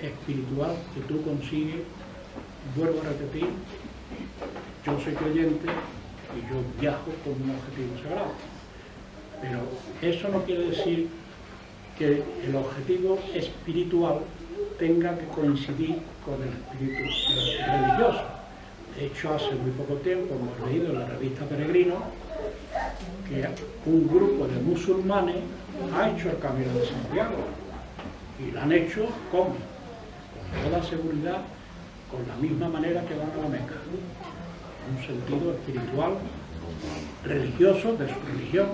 espiritual que tú consigues. Vuelvo a repetir, yo soy creyente y yo viajo con un objetivo sagrado, pero eso no quiere decir que el objetivo espiritual tenga que coincidir con el espíritu religioso. De hecho, hace muy poco tiempo hemos leído en la revista Peregrino que un grupo de musulmanes ha hecho el Camino de Santiago y lo han hecho con toda seguridad, con la misma manera que van a la Meca, un sentido espiritual, religioso, de su religión.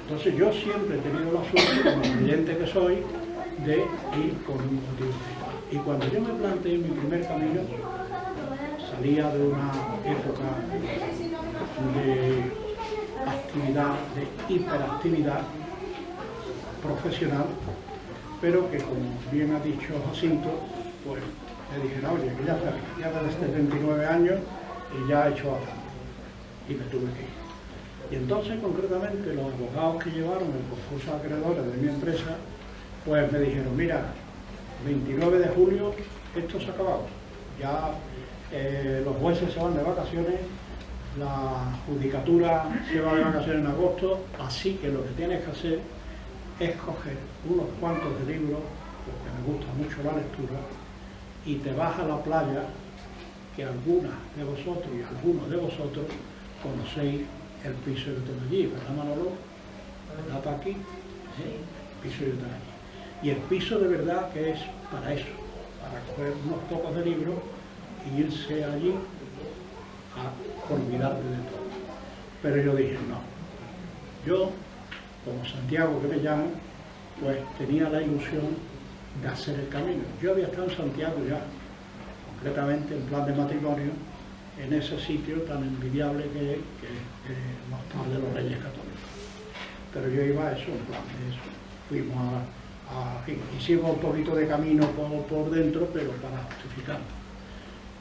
Entonces yo siempre he tenido la suerte, como creyente que soy, de ir con un motivo espiritual. Y cuando yo me planteé mi primer camino, salía de una época de actividad, de hiperactividad profesional, pero que, como bien ha dicho Jacinto, pues me dijeron, oye, que ya desde 79 años y ya he hecho bastante, y me tuve que ir. Y entonces, concretamente, los abogados que llevaron el concurso de acreedores de mi empresa, pues me dijeron, mira, 29 de julio esto se ha acabado, ya los jueces se van de vacaciones, la judicatura se va de vacaciones en agosto, así que lo que tienes que hacer es coger unos cuantos de libros, porque me gusta mucho la lectura, y te vas a la playa, que algunas de vosotros y algunos de vosotros conocéis el piso que tengo allí, ¿verdad, Manolo? ¿Verdad, Paqui? ¿Sí? El piso que tengo allí. Y el piso de verdad que es para eso, para coger unos pocos de libros y irse allí a olvidarte de todo. Pero yo dije, no. Yo, como Santiago que me llamo, pues tenía la ilusión de hacer el camino. Yo había estado en Santiago ya, concretamente en plan de matrimonio, en ese sitio tan envidiable que es el altar de los Reyes Católicos. Pero yo iba a eso, en plan de eso. Fuimos hicimos un poquito de camino por dentro, pero para justificarlo.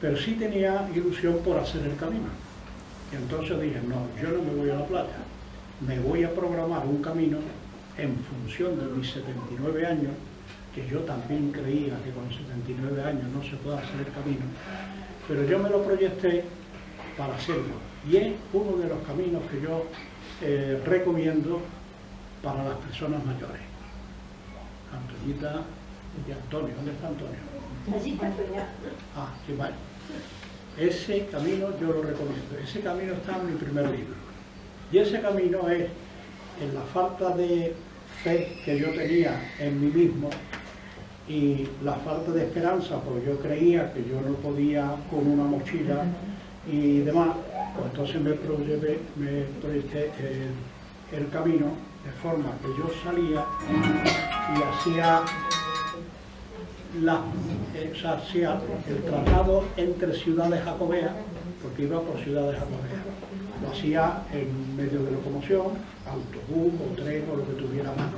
Pero sí tenía ilusión por hacer el camino. Y entonces dije, no, yo no me voy a la playa, me voy a programar un camino en función de mis 79 años, que yo también creía que con 79 años no se puede hacer el camino, pero yo me lo proyecté para hacerlo. Y es uno de los caminos que yo recomiendo para las personas mayores. Antoñita y Antonio, ¿dónde está Antonio? Allí está Antonio. Ah, sí, vale. Ese camino yo lo recomiendo. Ese camino está en mi primer libro. Y ese camino es, en la falta de fe que yo tenía en mí mismo y la falta de esperanza, porque yo creía que yo no podía con una mochila y demás, pues entonces me proyecté el camino de forma que yo salía y hacía el traslado entre ciudades jacobeas, porque iba por ciudades jacobeas. Lo hacía en medio de locomoción, autobús o tren o lo que tuviera a mano.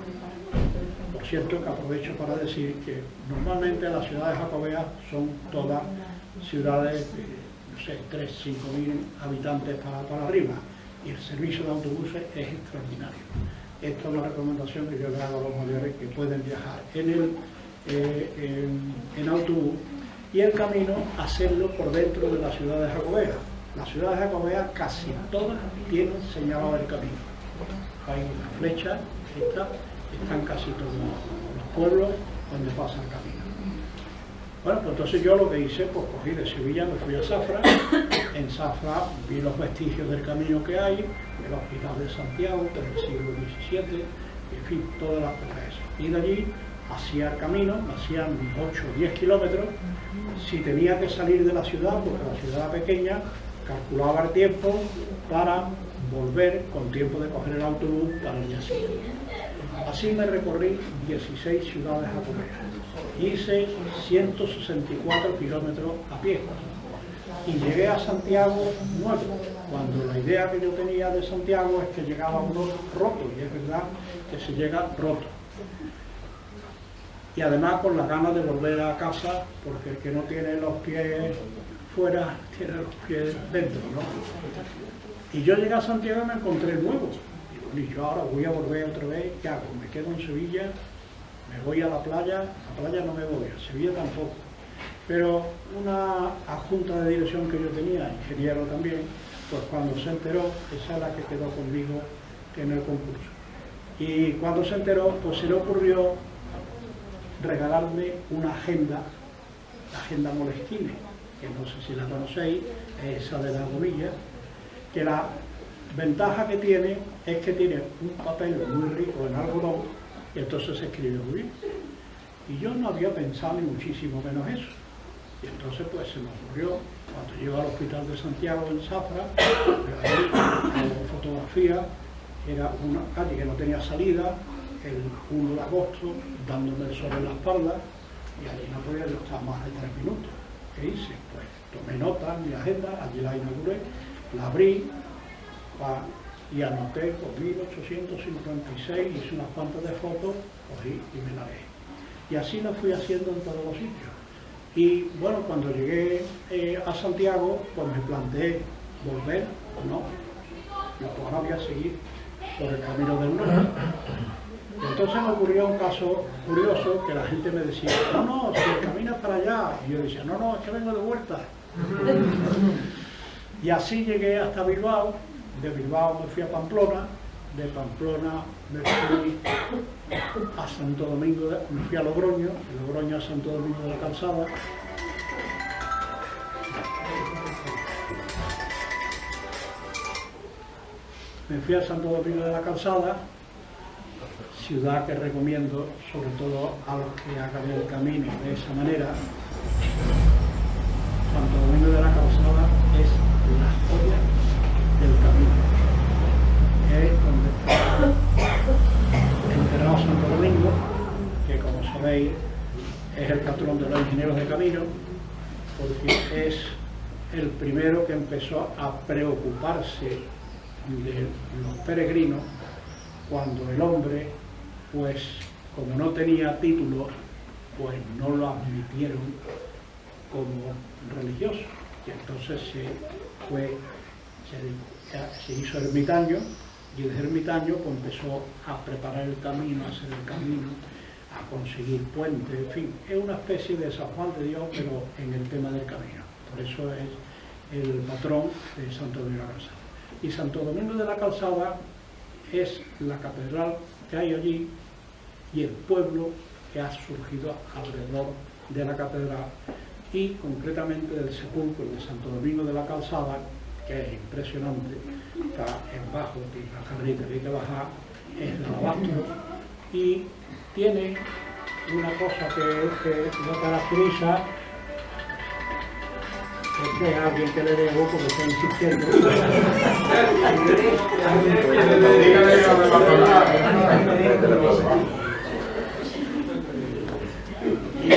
Por cierto, que aprovecho para decir que normalmente las ciudades jacobeas son todas ciudades de, no sé, 3.000 a 5.000 habitantes para arriba, y el servicio de autobuses es extraordinario. Esta es una recomendación que yo le hago a los mayores que pueden viajar en autobús, y el camino hacerlo por dentro de las ciudades jacobeas. Las ciudades jacobeas casi todas tienen señalado el camino. Hay una flecha, están casi todos los pueblos donde pasa el camino. Bueno, pues entonces yo lo que hice, pues cogí de Sevilla, me fui a Zafra. En Zafra vi los vestigios del camino que hay, el Hospital de Santiago del siglo XVII, en fin, todas las cosas esas. Y de allí hacía el camino, hacían 8 o 10 kilómetros. Si tenía que salir de la ciudad, porque la ciudad era pequeña, calculaba el tiempo para volver con tiempo de coger el autobús para el día siguiente. Así me recorrí 16 ciudades japonesas. Hice 164 kilómetros a pie. Y llegué a Santiago nuevo, cuando la idea que yo tenía de Santiago es que llegaba uno roto, y es verdad que se llega roto. Y además con las ganas de volver a casa, porque el que no tiene los pies fuera, tiene los pies dentro, ¿no? Y yo llegué a Santiago y me encontré nuevo. Y yo ahora voy a volver otra vez, ¿qué hago? Me quedo en Sevilla, me voy a la playa no me voy, a Sevilla tampoco. Pero una adjunta de dirección que yo tenía, ingeniero también, pues cuando se enteró, esa es la que quedó conmigo en el concurso. Y cuando se enteró, pues se le ocurrió regalarme una agenda, la agenda Moleskine, que no sé si la conocéis, es esa de la gomilla, que la ventaja que tiene es que tiene un papel muy rico en algodón y entonces se escribe muy bien. Y yo no había pensado ni muchísimo menos eso. Y entonces pues se me ocurrió, cuando llego al hospital de Santiago en Zafra, hago fotografía, era una calle que no tenía salida, el 1 de agosto, dándome el sol en la espalda, y allí no podía estar más de 3 minutos. ¿Qué hice? Pues tomé nota en mi agenda, allí la inauguré, la abrí y anoté, cogí 856, hice unas cuantas de fotos, cogí y me la leí. Y así lo fui haciendo en todos los sitios. Y bueno, cuando llegué a Santiago, pues me planteé volver o no. Yo todavía seguir por el camino del norte. Entonces me ocurrió un caso curioso que la gente me decía, no, si el camino es para allá. Y yo decía, no, es que vengo de vuelta. Y así llegué hasta Bilbao, de Bilbao me fui a Pamplona, de Pamplona me fui a Santo Domingo, me fui a Logroño, de Logroño a Santo Domingo de la Calzada. Me fui a Santo Domingo de la Calzada, ciudad que recomiendo sobre todo a los que hagan el camino de esa manera. Santo Domingo de la Calzada es la joya del camino. Es donde está enterrado Santo Domingo, que como sabéis es el patrón de los ingenieros de camino, porque es el primero que empezó a preocuparse de los peregrinos cuando el hombre, pues como no tenía título, pues no lo admitieron como religioso, y entonces se hizo ermitaño, y desde ermitaño pues empezó a preparar el camino, a hacer el camino, a conseguir puentes, en fin, es una especie de San Juan de Dios, pero en el tema del camino. Por eso es el patrón de Santo Domingo de la Calzada. Y Santo Domingo de la Calzada es la catedral que hay allí y el pueblo que ha surgido alrededor de la catedral, y concretamente del sepulcro de Santo Domingo de la Calzada, que es impresionante, está en bajo, tiene la carreta que hay que bajar, es de alabastro, y tiene una cosa que lo caracteriza, es que alguien que le debo porque está insistiendo. Y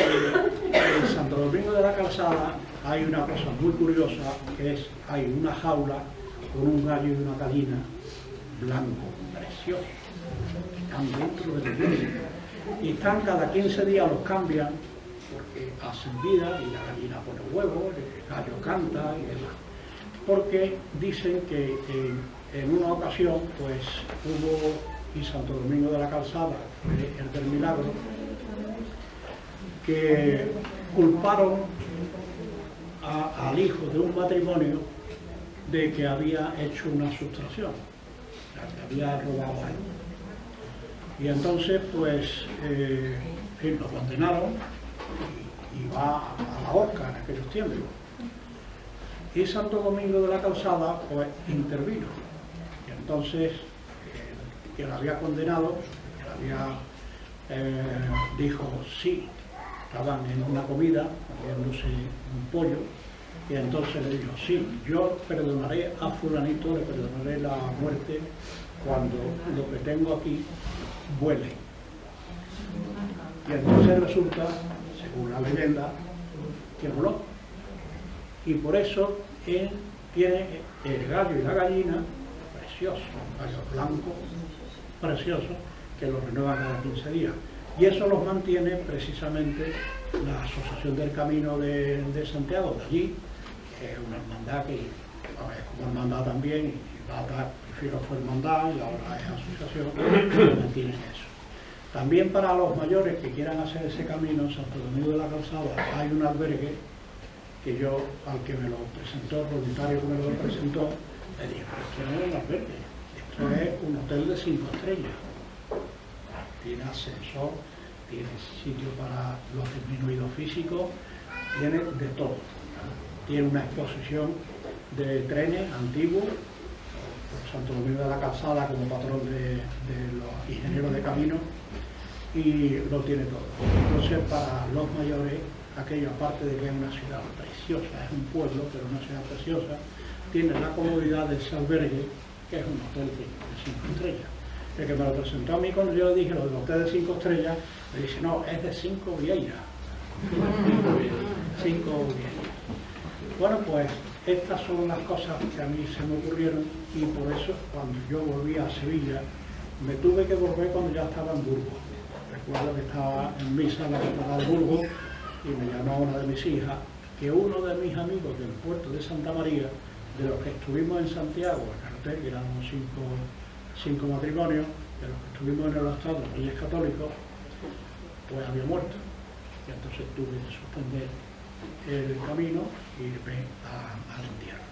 en Santo Domingo de la Calzada hay una cosa muy curiosa, que es, hay una jaula con un gallo y una gallina blanco, precioso, que están dentro del río. Y están cada 15 días, los cambian, porque hacen vida y la gallina pone huevos, el gallo canta y demás. Porque dicen que en una ocasión, pues hubo, y Santo Domingo de la Calzada fue el del milagro, que culparon al hijo de un matrimonio de que había hecho una sustracción, o sea, que había robado algo. Y entonces, pues, lo condenaron y va a la horca en aquellos tiempos. Y Santo Domingo de la Calzada, pues, intervino. Y entonces, que lo había condenado, que lo había, dijo sí, estaban en una comida, comiéndose un pollo, Y entonces le dijo, sí, yo perdonaré a fulanito, le perdonaré la muerte cuando lo que tengo aquí vuele. Y entonces resulta, según la leyenda, que voló. Y por eso él tiene el gallo y la gallina preciosos, un gallo blanco precioso, que lo renuevan cada 15 días. Y eso los mantiene precisamente la Asociación del Camino de Santiago de allí, que es una hermandad que es como hermandad también, y prefiero fue hermandad y ahora es asociación, que mantienen eso. También para los mayores que quieran hacer ese camino en Santo Domingo de la Calzada hay un albergue que yo, al que me lo presentó, el voluntario que me lo presentó, le dije, pero esto no es un albergue, esto es un hotel de 5 estrellas. Tiene ascensor, tiene sitio para los disminuidos físicos, tiene de todo. Tiene una exposición de trenes antiguos, Santo Domingo de la Calzada como patrón de los ingenieros de camino, y lo tiene todo. Entonces, para los mayores, aquello, aparte de que es una ciudad preciosa, es un pueblo, pero una ciudad preciosa, tiene la comodidad de ese albergue, que es un hotel de 5 estrellas. El que me lo presentó a mí cuando yo le dije lo del hotel de 5 estrellas, me dice, no, es de 5 vieiras. 5 vieiras. Bueno, pues estas son las cosas que a mí se me ocurrieron, y por eso cuando yo volví a Sevilla, me tuve que volver cuando ya estaba en Burgos. Recuerdo que estaba en misa en la Catedral de Burgos y me llamó una de mis hijas, que uno de mis amigos del puerto de Santa María, de los que estuvimos en Santiago, en el hotel, que éramos 5 matrimonios, de los que estuvimos en el Estado de Reyes Católicos, pues había muerto. Y entonces tuve que suspender el camino y irme al entierro.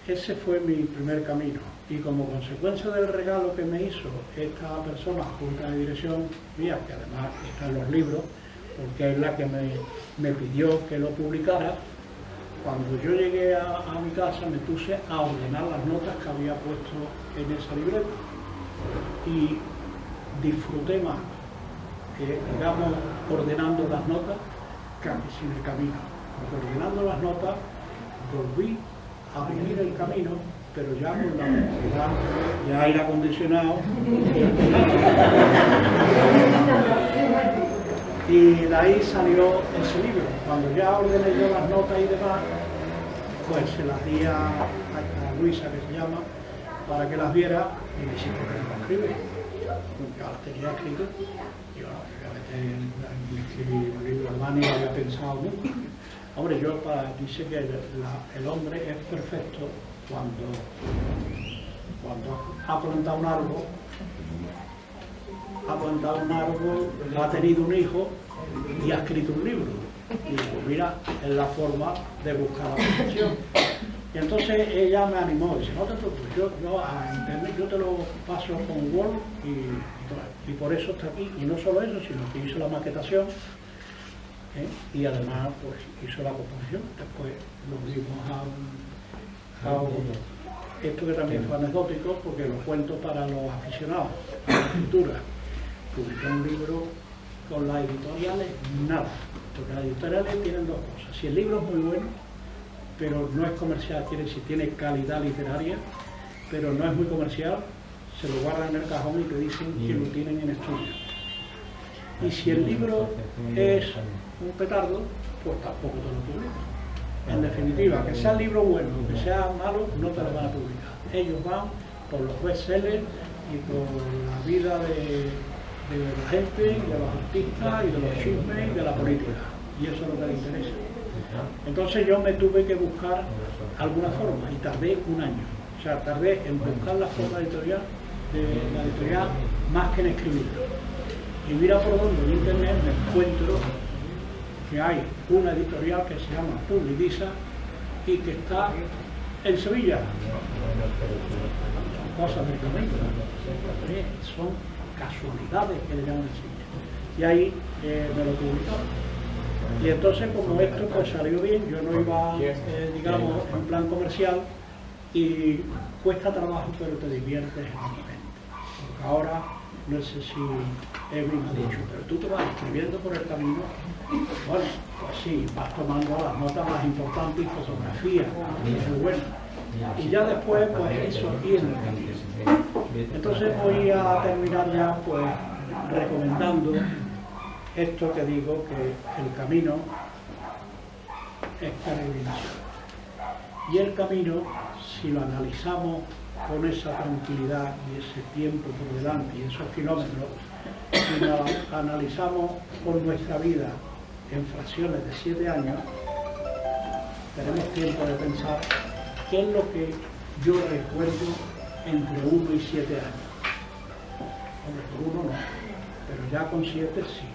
Ese fue mi primer camino, y como consecuencia del regalo que me hizo esta persona, junta de dirección mía, que además está en los libros, porque es la que me pidió que lo publicara, cuando yo llegué a mi casa me puse a ordenar las notas que había puesto en esa libreta, y disfruté más, digamos, ordenando las notas, que sin el camino. Porque ordenando las notas volví a vivir el camino, pero ya con la movilidad, ya aire acondicionado. Y de ahí salió ese libro. Cuando ya ordené yo las notas y demás, pues se las di a Luisa, que se llama, para que las viera, y me dice, ¿por qué no lo escribes? Yo las tenía escritas, y bueno, me escribí un libro hermano y había pensado nunca. Hombre, dice que el hombre es perfecto cuando ha plantado un árbol, ha tenido un hijo y ha escrito un libro. Y pues mira, es la forma de buscar la perfección. Y entonces ella me animó, dice, no te preocupes, yo a internet yo te lo paso con Word y por eso está aquí. Y no solo eso, sino que hizo la maquetación, y además pues hizo la composición. Después lo dimos a esto, que también fue anecdótico, porque lo cuento para los aficionados a la escritura. Publiqué un libro con las editoriales, nada, porque las editoriales tienen dos cosas: si el libro es muy bueno, pero no es comercial, si tiene calidad literaria, pero no es muy comercial, se lo guardan en el cajón y te dicen que lo tienen en estudio. Y si el libro es un petardo, pues tampoco te lo publican. En definitiva, que sea el libro bueno, que sea malo, no te lo van a publicar. Ellos van por los bestsellers y por la vida de la gente, y de los artistas, y de los chismes, y de la política. Y eso es lo que les interesa. Entonces yo me tuve que buscar alguna forma, y tardé un año. O sea, tardé en buscar la forma editorial, más que en escribirla. Y mira por dónde en internet me encuentro que hay una editorial que se llama Publidisa y que está en Sevilla. Son cosas del camino, son casualidades que le llaman en Sevilla. Y ahí me lo publicó. Y entonces, como esto pues salió bien, yo no iba, digamos, en plan comercial, y cuesta trabajo, pero te diviertes enormemente. Porque ahora no sé si Edwin ha dicho, pero tú te vas escribiendo por el camino. Bueno, pues sí, vas tomando las notas más importantes y fotografías, muy buenas. Y ya después, pues eso aquí en el camino. Entonces voy a terminar ya, pues, recomendando esto que digo, que el camino es peregrinación. Y el camino, si lo analizamos con esa tranquilidad y ese tiempo por delante y esos kilómetros, si lo analizamos con nuestra vida en fracciones de 7 años, tenemos tiempo de pensar qué es lo que yo recuerdo entre 1 y 7 años. Hombre, por 1 no, pero ya con 7 sí.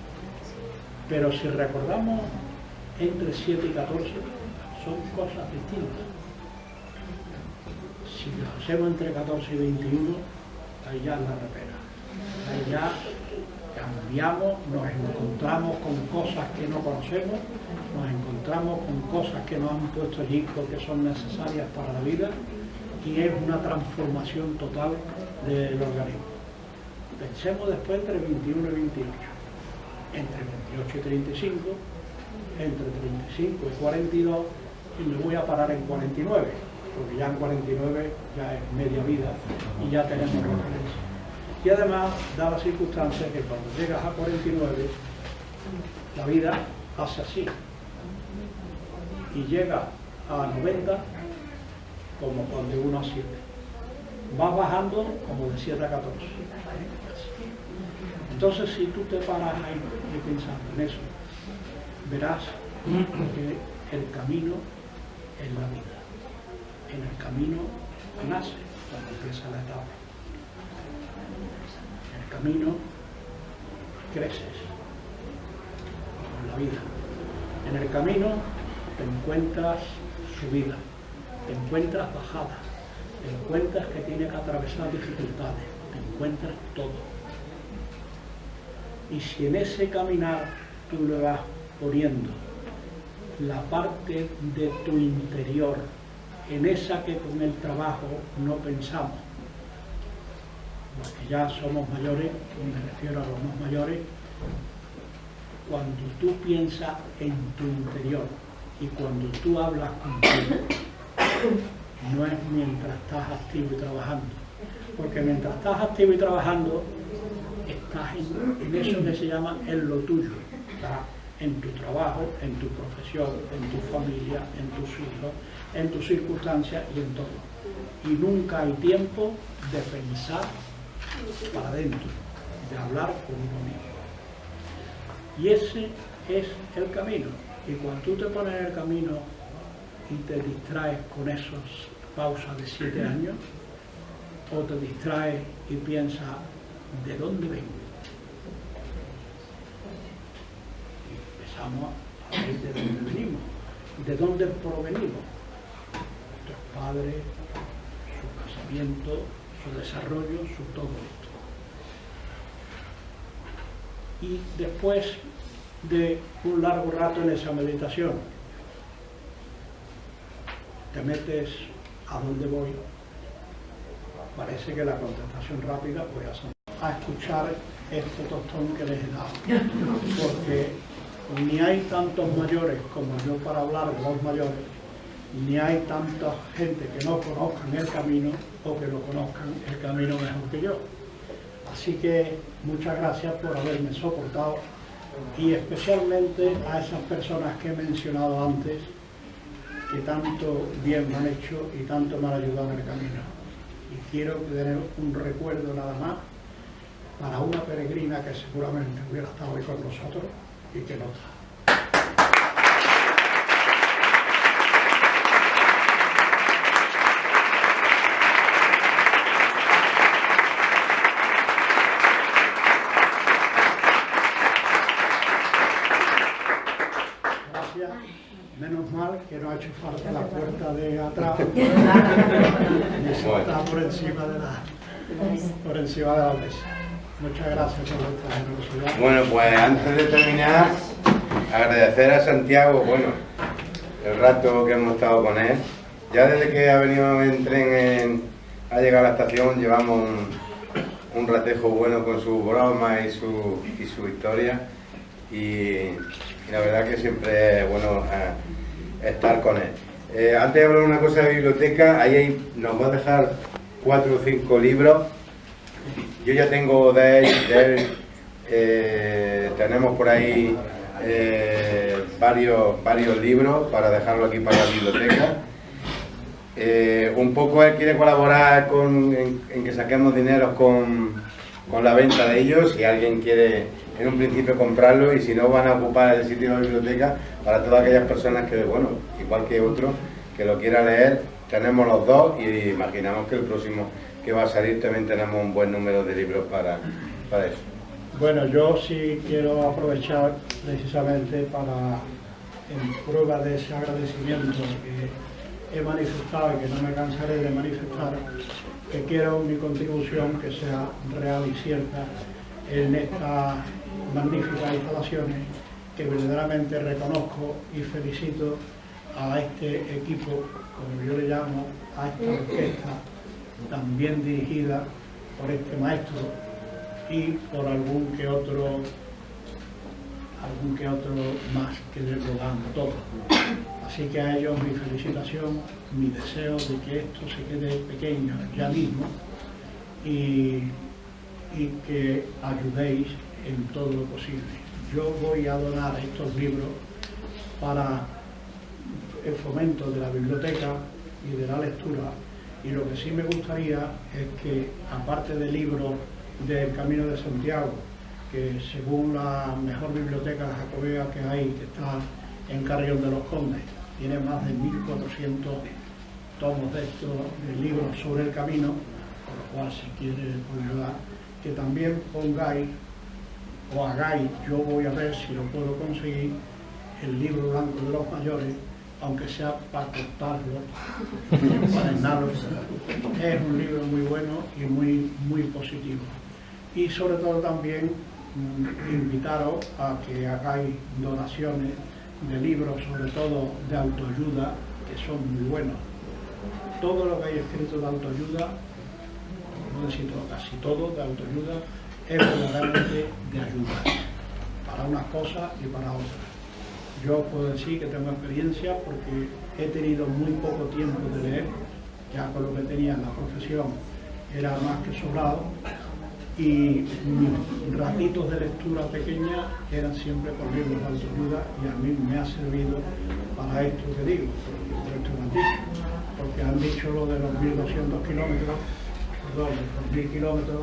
Pero si recordamos entre 7 y 14, son cosas distintas. Si lo hacemos entre 14 y 21, ahí ya es la repera. Ahí ya cambiamos, nos encontramos con cosas que no conocemos, nos encontramos con cosas que nos han puesto allí porque son necesarias para la vida, y es una transformación total del organismo. Pensemos después entre 21 y 28, entre 28 y 35, entre 35 y 42, y me voy a parar en 49, porque ya en 49 ya es media vida y ya tenemos referencia. Y además da la circunstancia que cuando llegas a 49, la vida hace así, y llega a 90 como cuando uno a 7. Vas bajando como de 7 a 14. Entonces, si tú te paras ahí pensando en eso, verás que el camino es la vida. En el camino nace cuando empieza la etapa. En el camino creces con la vida. En el camino te encuentras subida, te encuentras bajada, te encuentras que tienes que atravesar dificultades, te encuentras todo. Y si en ese caminar tú le vas poniendo la parte de tu interior, en esa que con el trabajo no pensamos, los que ya somos mayores, me refiero a los más mayores, cuando tú piensas en tu interior y cuando tú hablas contigo, no es mientras estás activo y trabajando, porque mientras estás activo y trabajando, estás en eso que se llama en lo tuyo, ¿verdad? En tu trabajo, en tu profesión, en tu familia, en tus hijos, en tus circunstancias y en todo. Y nunca hay tiempo de pensar para adentro, de hablar con uno mismo. Y ese es el camino. Y cuando tú te pones en el camino y te distraes con esas pausas de 7 años, o te distraes y piensas, ¿de dónde vengo? Y empezamos a ver de dónde venimos, de dónde provenimos. Nuestros padres, su casamiento, su desarrollo, su todo esto. Y después de un largo rato en esa meditación, te metes a dónde voy. Parece que la contestación rápida voy a escuchar este tostón que les he dado, porque ni hay tantos mayores como yo para hablar de los mayores, ni hay tanta gente que no conozcan el camino o que lo conozcan el camino mejor que yo. Así que muchas gracias por haberme soportado, y especialmente a esas personas que he mencionado antes, que tanto bien me han hecho y tanto me han ayudado en el camino. Y quiero tener un recuerdo nada más para una peregrina que seguramente hubiera estado hoy con nosotros y que no está. Gracias. Menos mal que no ha hecho falta la puerta de atrás. Está por encima de la mesa. Muchas gracias por vuestra generosidad. Bueno, pues antes de terminar, agradecer a Santiago, bueno, el rato que hemos estado con él. Ya desde que ha venido en tren ha llegado a la estación, llevamos un ratejo bueno con su broma y su historia, y la verdad que siempre es bueno estar con él. Antes de hablar una cosa de biblioteca, ahí nos va a dejar 4 o 5 libros. Yo ya tengo de él, tenemos por ahí varios libros para dejarlo aquí para la biblioteca. Un poco él quiere colaborar en que saquemos dinero con la venta de ellos. Si alguien quiere en un principio comprarlo, y si no, van a ocupar el sitio de la biblioteca para todas aquellas personas que, bueno, igual que otro, que lo quiera leer. Tenemos los dos y imaginamos que el próximo que va a salir también tenemos un buen número de libros para eso. Bueno, yo sí quiero aprovechar precisamente para, en prueba de ese agradecimiento que he manifestado y que no me cansaré de manifestar, que quiero mi contribución que sea real y cierta en estas magníficas instalaciones, que verdaderamente reconozco y felicito a este equipo, como yo le llamo, a esta orquesta también dirigida por este maestro y por algún que otro más que lo dan todo. Así que a ellos mi felicitación, mi deseo de que esto se quede pequeño ya mismo y que ayudéis en todo lo posible. Yo voy a donar estos libros para el fomento de la biblioteca y de la lectura, y lo que sí me gustaría es que, aparte de libros del Camino de Santiago, que según la mejor biblioteca jacobea que hay, que está en Carrión de los Condes, tiene más de 1400 tomos de estos de libros sobre el camino, por lo cual, si quiere ayudar, que también pongáis o hagáis, yo voy a ver si lo puedo conseguir, el libro blanco de los mayores, aunque sea para cortarlo, para llenarlo. Es un libro muy bueno y muy positivo. Y sobre todo también invitaros a que hagáis donaciones de libros, sobre todo de autoayuda, que son muy buenos. Todo lo que hay escrito de autoayuda, no decir todo, casi todo de autoayuda, es verdaderamente de ayuda, para unas cosas y para otras. Yo puedo decir que tengo experiencia porque he tenido muy poco tiempo de leer, ya con lo que tenía en la profesión era más que sobrado, y mis ratitos de lectura pequeña eran siempre con libros de autoayuda, y a mí me ha servido para esto que digo, porque han dicho lo de los 1200 kilómetros, perdón, los 1000 kilómetros,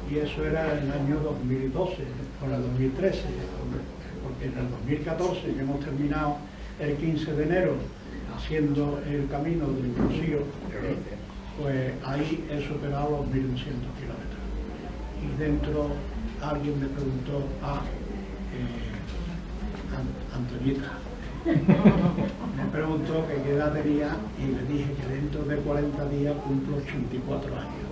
y eso era en el año 2012, o el 2013, porque en el 2014, que hemos terminado el 15 de enero haciendo el camino del Rocío, pues ahí he superado los 1200 kilómetros. Y dentro alguien me preguntó, Antoñita, me preguntó que qué edad tenía, y le dije que dentro de 40 días cumplo 84 años.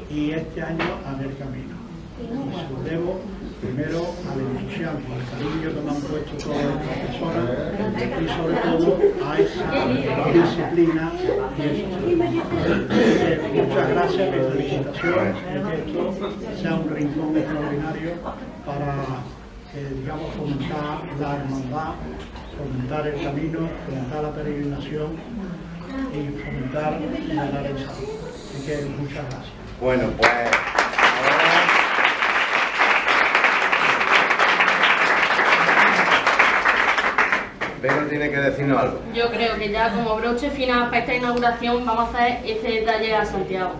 Y este año haré el camino. Y se lo debo primero al entusiasmo, al cariño que me han puesto todas estas personas, y sobre todo a esa disciplina y eso. Muchas gracias, mi felicitación, y que esto sea un rincón extraordinario para, digamos, fomentar la hermandad, fomentar el camino, fomentar la peregrinación y fomentar la lareza. Así que muchas gracias. Bueno, pues Vero tiene que decirnos algo. Yo creo que ya como broche final para esta inauguración vamos a hacer este detalle a Santiago.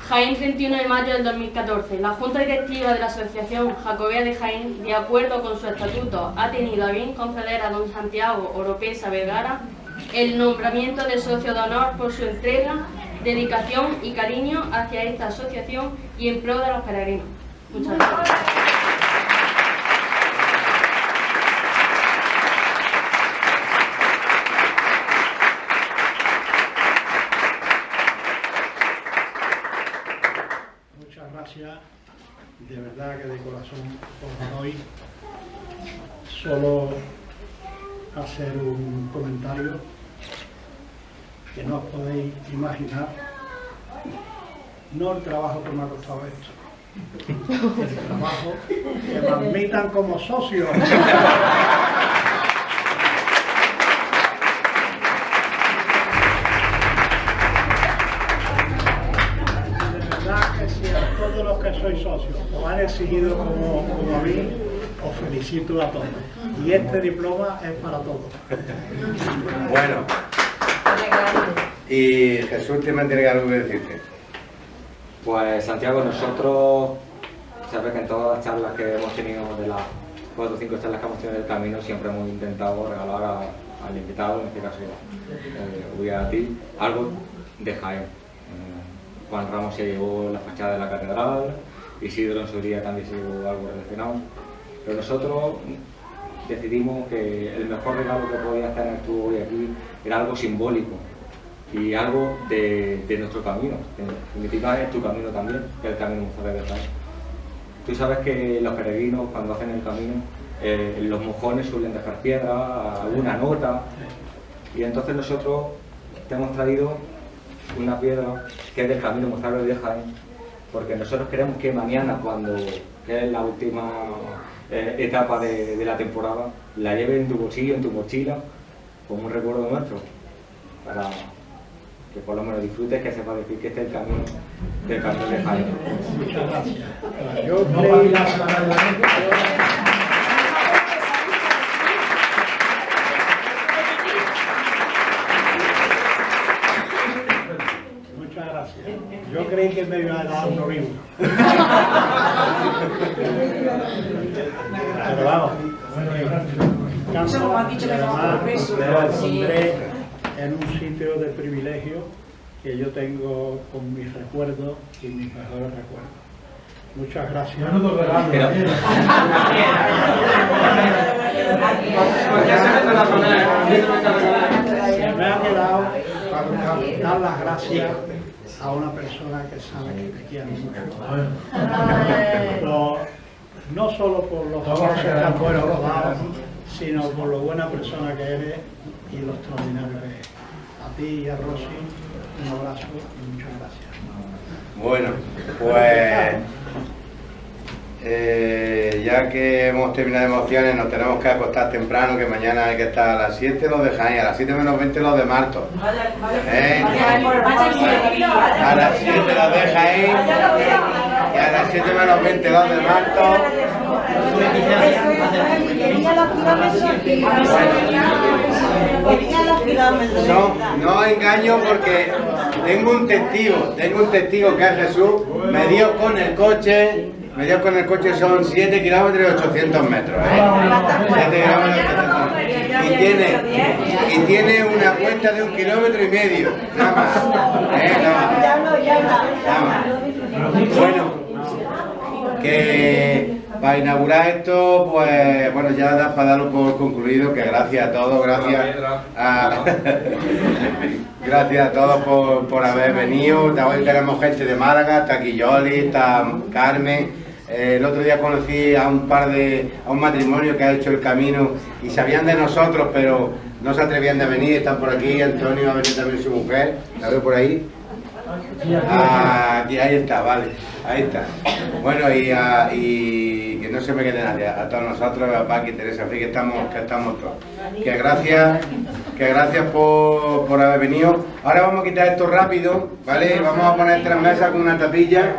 Jaén, 31 de mayo del 2014. La Junta Directiva de la Asociación Jacobea de Jaén, de acuerdo con su estatuto, ha tenido a bien conceder a don Santiago Oropesa Vergara el nombramiento de socio de honor por su entrega, dedicación y cariño hacia esta asociación y en pro de los peregrinos. Muchas gracias. De verdad que de corazón os doy. Solo hacer un comentario que no os podéis imaginar, no el trabajo que me ha costado esto, el trabajo, que me admitan como socio. Todos los que sois socios os han exigido como a mí, os felicito a todos. Y este diploma es para todos. Bueno. Y Jesús, ¿te mantiene algo que decirte? Pues Santiago, nosotros, sabes que en todas las charlas que hemos tenido, de las 4 o 5 charlas que hemos tenido del camino, siempre hemos intentado regalar al invitado, en este caso voy a ti, algo de Jaén. Juan Ramos se llevó la fachada de la catedral, Isidro en su día también se llevó algo relacionado, pero nosotros decidimos que el mejor regalo que podías tener tú hoy aquí era algo simbólico y algo de nuestro camino. En definitiva es tu camino también, que es el camino González de Jaén. Tú sabes que los peregrinos cuando hacen el camino, los mojones suelen dejar piedra, alguna nota, y entonces nosotros te hemos traído una piedra que es del camino González de Jaén, porque nosotros queremos que mañana, que es la última etapa de la temporada, la lleves en tu bolsillo, en tu mochila, como un recuerdo nuestro, para que por lo menos disfrutes, que sepas decir que este es el camino de Jaén. Muchas gracias. Yo creí Muchas gracias. Yo creí que me iba a dar un vivo. Pero vamos. Además, me lo encontré en un sitio de privilegio que yo tengo con mis recuerdos y mis mejores recuerdos. Muchas gracias. Me ha quedado dar las gracias a una persona que sabe que te quiere mucho. No solo por los trabajos tan buenos que has dado, sino por lo buena persona que eres y lo extraordinario que eres. A ti y a Rosy, un abrazo y muchas gracias. Bueno, pues ya que hemos terminado de emociones, nos tenemos que acostar temprano, que mañana hay que estar a las 7 los de Jaén, a las 7 menos 20 los de Marto. A las 7 los de Jaén y a las 7 menos 20 los de Marto. No engaño porque tengo un testigo que es Jesús, me dio con el coche, son 7 kilómetros y 800 metros. 7 kilómetros y 800 metros. Y tiene una cuenta de 1,5 kilómetros, nada más. Nada más. Bueno, que para inaugurar esto, pues bueno, ya da para darlo por concluido, que gracias a todos, gracias a todos por haber venido. Hoy tenemos gente de Málaga, está Quilloli, está Carmen. El otro día conocí a un matrimonio que ha hecho el camino y sabían de nosotros, pero no se atrevían de venir. Están por aquí, Antonio ha venido también su mujer, la veo por ahí. Aquí, ahí está, vale, ahí está. Bueno, y que no se me quede nadie, a todos nosotros, a Paqui y Teresa, que estamos todos. Que gracias por haber venido. Ahora vamos a quitar esto rápido, ¿vale? Vamos a poner 3 mesas con una tapilla.